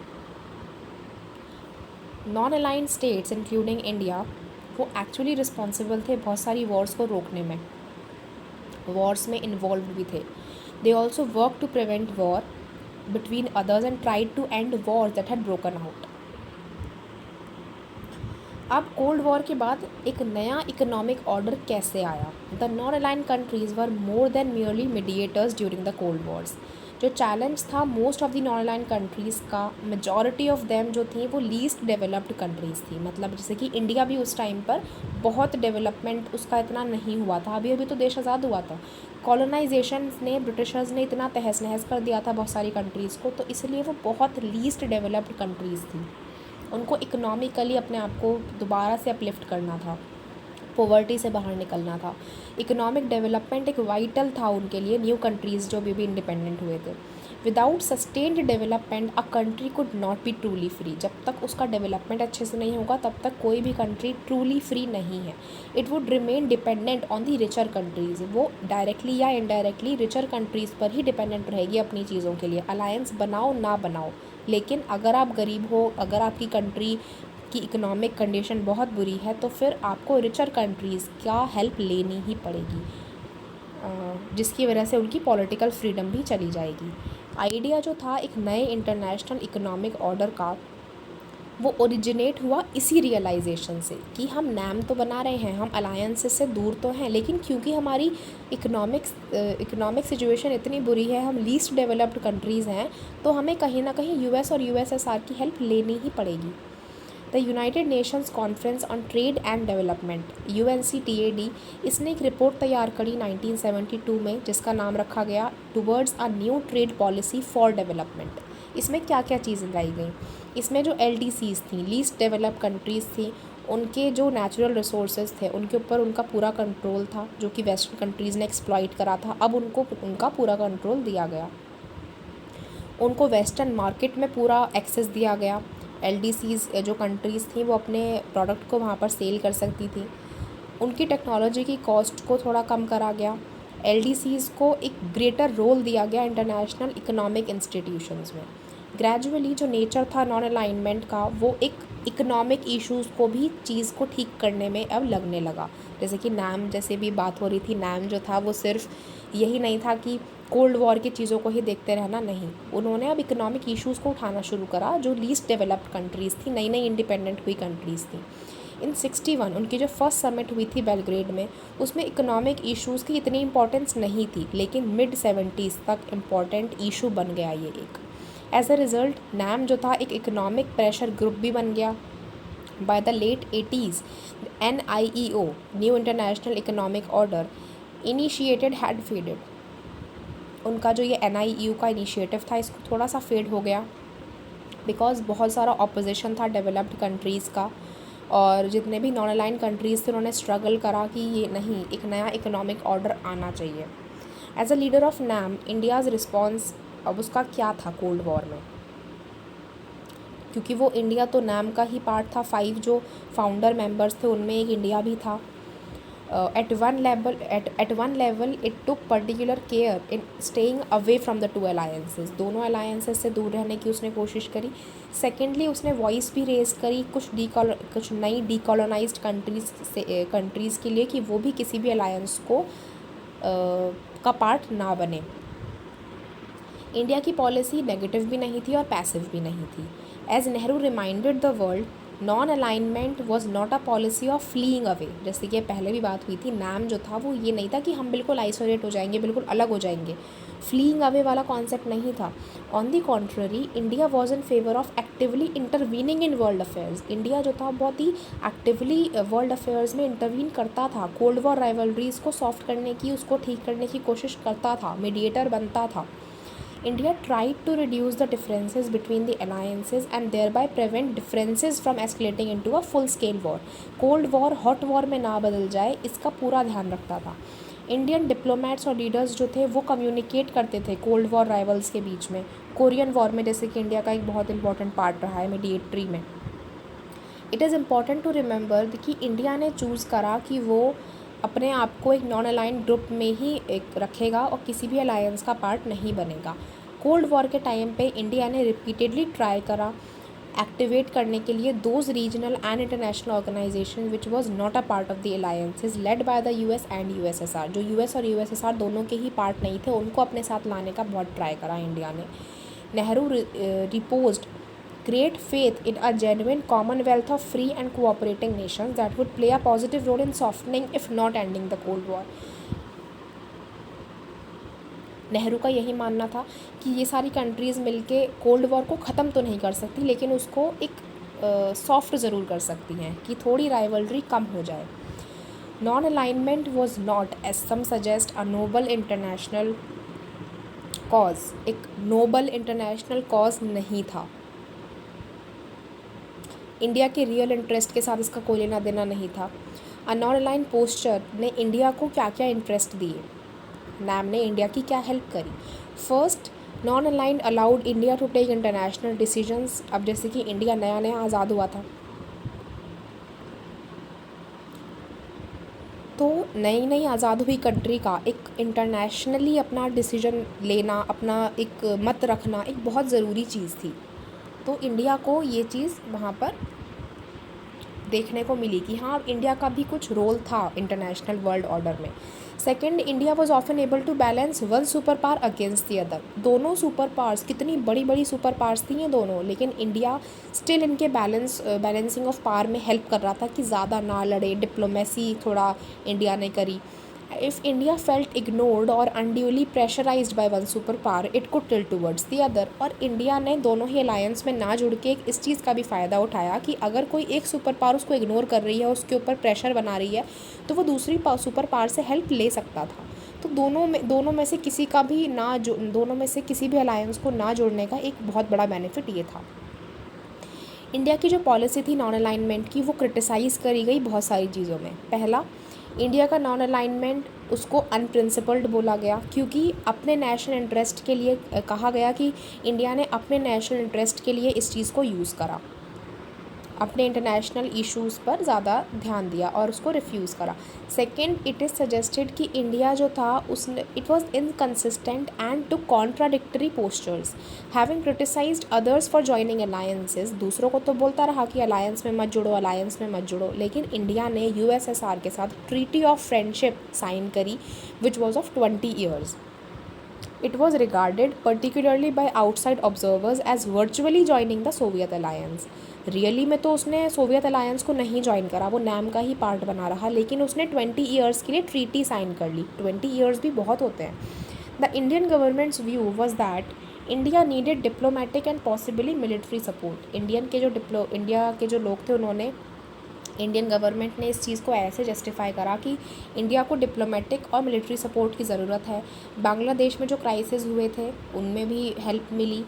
Speaker 1: Non align states including India वो एक्चुअली रिस्पॉन्सिबल थे बहुत सारी वॉर्स को रोकने में, वॉर्स में इन्वॉल्व भी थे। They also work to prevent war between others and tried to end wars that had broken out. अब कोल्ड वॉर के बाद एक नया इकोनॉमिक ऑर्डर कैसे आया? The non aligned countries were more than merely mediators during the cold Wars. जो challenge था most of the non aligned countries का, मेजॉरिटी ऑफ देम जो थी वो लीस्ट डेवलप्ड कंट्रीज़ थी. मतलब जैसे कि इंडिया भी उस टाइम पर बहुत डेवलपमेंट उसका इतना नहीं हुआ था, अभी अभी तो देश आज़ाद हुआ था. कॉलोनाइजेशन ने, ब्रिटिशर्स ने इतना तहस नहस कर दिया था बहुत सारी कंट्रीज़ को, तो इसलिए वो बहुत लीस्ट डेवलप्ड कंट्रीज़ थी. उनको इकोनॉमिकली अपने आप को दोबारा से अपलिफ्ट करना था, पॉवर्टी से बाहर निकलना था. इकोनॉमिक डेवलपमेंट एक वाइटल था उनके लिए, न्यू कंट्रीज़ जो भी इंडिपेंडेंट हुए थे. Without sustained development a country could not be truly free. जब तक उसका डेवलपमेंट अच्छे से नहीं होगा तब तक कोई भी कंट्री ट्रूली फ्री नहीं है. It would remain dependent on the richer countries. वो डायरेक्टली या इनडायरेक्टली रिचर कंट्रीज़ पर ही डिपेंडेंट रहेगी अपनी चीज़ों के लिए. अलायंस बनाओ ना बनाओ, लेकिन अगर आप गरीब हो, अगर आपकी कंट्री की इकोनॉमिक कंडीशन बहुत बुरी है, तो फिर आपको रिचर कंट्रीज़ का हेल्प लेनी ही पड़ेगी, जिसकी वजह से उनकी पॉलिटिकल फ्रीडम भी चली जाएगी. आइडिया जो था एक नए इंटरनेशनल इकोनॉमिक ऑर्डर का, वो ओरिजिनेट हुआ इसी रियलाइजेशन से कि हम नैम तो बना रहे हैं, हम अलायंसेस से दूर तो हैं, लेकिन क्योंकि हमारी इकोनॉमिक सिचुएशन इतनी बुरी है, हम लीस्ट डेवलप्ड कंट्रीज़ हैं, तो हमें कहीं ना कहीं यूएस और यूएसएसआर की हेल्प लेनी ही पड़ेगी. The United Nations conference on trade and development, UNCTAD, इसने एक रिपोर्ट तैयार करी 1972 में, जिसका नाम रखा गया towards a new trade policy for development. इसमें क्या क्या चीज़ें लाई गई? इसमें जो LDCs थी, लीस्ट डेवलप कंट्रीज़ थी, उनके जो नेचुरल रिसोर्सेज थे उनके ऊपर उनका पूरा कंट्रोल था, जो कि वेस्टर्न कंट्रीज़ ने एक्सप्लॉइट करा था. अब उनको उनका पूरा कंट्रोल दिया गया. उनको वेस्टर्न मार्केट में पूरा एक्सेस दिया गया. LDCs जो कंट्रीज़ थी वो अपने प्रोडक्ट को वहाँ पर सेल कर सकती थी. उनकी टेक्नोलॉजी की कॉस्ट को थोड़ा कम करा गया. LDCs को एक ग्रेटर रोल दिया गया इंटरनेशनल इकोनॉमिक इंस्टीट्यूशंस में. ग्रेजुअली जो नेचर था नॉन अलाइनमेंट का, वो एक इकोनॉमिक इश्यूज़ को भी चीज़ को ठीक करने में अब लगने लगा. जैसे कि नैम, जैसे भी बात हो रही थी, नैम जो था वो सिर्फ यही नहीं था कि कोल्ड वॉर की चीज़ों को ही देखते रहना, नहीं. उन्होंने अब इकोनॉमिक इश्यूज़ को उठाना शुरू करा, जो लीस्ट डेवलप्ड कंट्रीज़ थी, नई नई इंडिपेंडेंट हुई कंट्रीज़ थी. इन 61 उनकी जो फर्स्ट समिट हुई थी बेलग्रेड में, उसमें इकोनॉमिक इश्यूज़ की इतनी इंपॉर्टेंस नहीं थी, लेकिन मिड-70s तक इम्पॉर्टेंट इशू बन गया ये एक. एज अ रिज़ल्ट नैम जो था एक इकोनॉमिक प्रेशर ग्रुप भी बन गया. By the late 80s NIEO, new international economic order, initiated had faded. उनका जो ये NIEO का इनिशिएटिव था, इसको थोड़ा सा फेड हो गया, बिकॉज बहुत सारा ऑपोजिशन था डेवलप्ड कंट्रीज़ का, और जितने भी नॉन अलाइन कंट्रीज़ थे उन्होंने स्ट्रगल करा कि ये नहीं, एक नया इकोनॉमिक ऑर्डर आना चाहिए. As a leader of NAM, India's response अब उसका क्या था कोल्ड वॉर में? क्योंकि वो इंडिया तो नैम का ही पार्ट था, 5 जो फाउंडर मेंबर्स थे उनमें एक इंडिया भी था. At one level it took particular care in staying away from the two alliances. दोनों अलायंसेस से दूर रहने की उसने कोशिश करी. सेकेंडली उसने वॉइस भी रेज करी कुछ नई डीकॉलोनाइज्ड कंट्रीज़ के लिए, कि वो भी किसी भी अलायंस को का पार्ट ना बने. इंडिया की पॉलिसी नेगेटिव भी नहीं थी और पैसिव भी नहीं थी. As Nehru reminded the world, non alignment was not a policy of fleeing away. जैसे कि पहले भी बात हुई थी, नैम जो था वो ये नहीं था कि हम बिल्कुल आइसोलेट हो जाएंगे, बिल्कुल अलग हो जाएंगे. फ्लीइंग अवे वाला कॉन्सेप्ट नहीं था. On the contrary, India was in favour of actively intervening in world affairs. India जो था बहुत ही एक्टिवली वर्ल्ड अफेयर्स में इंटरवीन करता था. कोल्ड वॉर राइवलरीज़ को सॉफ्ट करने की, उसको ठीक करने की कोशिश करता था, मीडिएटर बनता था. India tried to reduce the differences between the alliances and thereby prevent differences from escalating into a full-scale war. Cold War hot war में ना बदल जाए, इसका पूरा ध्यान रखता था. इंडियन डिप्लोमेट्स और लीडर्स जो थे वो कम्युनिकेट करते थे कोल्ड वॉर राइवल्स के बीच में. कोरियन वॉर में जैसे कि इंडिया का एक बहुत इंपॉर्टेंट पार्ट रहा है मीडिएटरी में. It is important to remember कि इंडिया ने चूज़ करा कि वो अपने आप को एक नॉन अलाइन ग्रुप में ही एक रखेगा और किसी भी अलायंस का पार्ट नहीं बनेगा. कोल्ड वॉर के टाइम पे इंडिया ने रिपीटेडली ट्राई करा एक्टिवेट करने के लिए those regional and international organisation which was not a part of the alliances led by the US and USSR. जो US और USSR दोनों के ही पार्ट नहीं थे, उनको अपने साथ लाने का बहुत ट्राई करा इंडिया ने. Nehru reposed great faith in a genuine commonwealth of free and cooperating nations that would play a positive role in softening if not ending the Cold War. Nehru का यही मानना था कि ये सारी कंट्रीज़ मिलके कोल्ड वॉर को ख़त्म तो नहीं कर सकती, लेकिन उसको एक सॉफ्ट ज़रूर कर सकती हैं कि थोड़ी राइवलरी कम हो जाए. Non alignment was not, as some suggest, a noble international cause. एक नोबल इंटरनेशनल कॉज नहीं था. इंडिया के रियल इंटरेस्ट के साथ इसका कोई लेना देना नहीं था. अ नॉन अलाइन पोस्चर ने इंडिया को क्या क्या इंटरेस्ट दिए, नैम ने इंडिया की क्या हेल्प करी. First, non align allowed India to take international decisions. अब जैसे कि इंडिया नया नया आज़ाद हुआ था, तो नई नई आज़ाद हुई कंट्री का एक इंटरनेशनली अपना डिसीजन लेना, अपना एक मत रखना एक बहुत ज़रूरी चीज़ थी. तो इंडिया को ये चीज़ वहाँ पर देखने को मिली कि हाँ, इंडिया का भी कुछ रोल था इंटरनेशनल वर्ल्ड ऑर्डर में. Second, India was often able to balance one super power against the other. दोनों सुपर पावर्स, कितनी बड़ी बड़ी सुपर पावर्स थी ये दोनों, लेकिन इंडिया स्टिल इनके बैलेंसिंग ऑफ पावर में हेल्प कर रहा था कि ज़्यादा ना लड़े. डिप्लोमेसी थोड़ा इंडिया ने करी. इफ़ इंडिया फेल्ट इग्नोर्ड और unduly pressurised by one super power, it could tilt towards the other. और इंडिया ने दोनों ही अलायंस में ना जुड़ के इस चीज़ का भी फ़ायदा उठाया कि अगर कोई एक सुपर पावर उसको इग्नोर कर रही है, उसके ऊपर प्रेशर बना रही है, तो वो दूसरी सुपर पावर से हेल्प ले सकता था. तो दोनों में से किसी का भी दोनों में से किसी भी अलायंस को ना जोड़ने का एक बहुत बड़ा बेनिफिट ये था. इंडिया की जो पॉलिसी थी नॉन अलाइनमेंट की, वो क्रिटिसाइज़ करी गई बहुत सारी चीज़ों में. पहला, इंडिया का नॉन अलाइनमेंट उसको अनप्रिंसिपल्ड बोला गया, क्योंकि अपने नेशनल इंटरेस्ट के लिए कहा गया कि इंडिया ने अपने नेशनल इंटरेस्ट के लिए इस चीज़ को यूज़ करा, अपने इंटरनेशनल इश्यूज़ पर ज़्यादा ध्यान दिया और उसको रिफ्यूज़ करा. सेकेंड, इट इज़ सजेस्टेड कि इंडिया जो था उसने it was inconsistent and to contradictory postures, having criticised others for joining alliances. दूसरों को तो बोलता रहा कि अलायंस में मत जुड़ो, अलायंस में मत जुड़ो, लेकिन इंडिया ने यूएसएसआर के साथ ट्रीटी ऑफ फ्रेंडशिप साइन करी which was of 20 years. It was regarded, particularly by outside observers, as virtually joining the Soviet alliance. Really में तो उसने सोवियत अलायंस को नहीं ज्वाइन करा, वो नैम का ही पार्ट बना रहा, लेकिन उसने 20 ईयर्स के लिए ट्रीटी साइन कर ली. 20 ईयर्स भी बहुत होते हैं. The Indian governments view was that India needed diplomatic and possibly military support. India के जो लोग थे, उन्होंने, इंडियन गवर्नमेंट ने इस चीज़ को ऐसे जस्टिफाई करा कि इंडिया को डिप्लोमेटिक और मिलिट्री सपोर्ट की ज़रूरत है. बांग्लादेश में जो क्राइसिस हुए थे उनमें भी हेल्प मिली.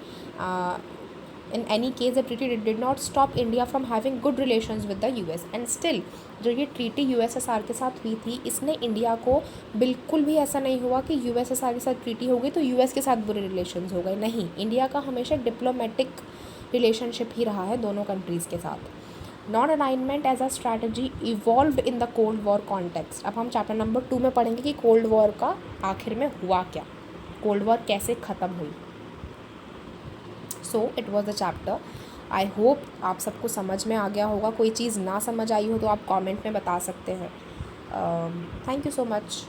Speaker 1: In any case the treaty did not stop India from having good relations with the US. And still जो ये ट्रीटी यूएसएसआर के साथ हुई थी, इसने इंडिया को बिल्कुल भी ऐसा नहीं हुआ कि यूएसएसआर के साथ ट्रीटी हो गई तो यूएस के साथ बुरे रिलेशंस हो गए. नहीं, इंडिया का हमेशा डिप्लोमेटिक रिलेशनशिप ही रहा है दोनों कंट्रीज़ के साथ. Non alignment as a strategy evolve in the cold war context. अब हम चैप्टर नंबर 2 में पढ़ेंगे कि कोल्ड वॉर का आखिर में हुआ क्या, कोल्ड वॉर कैसे ख़त्म हुई. So it was the chapter. I hope आप सबको समझ में आ गया होगा. कोई चीज़ ना समझ आई हो तो आप कमेंट में बता सकते हैं. Thank you so much.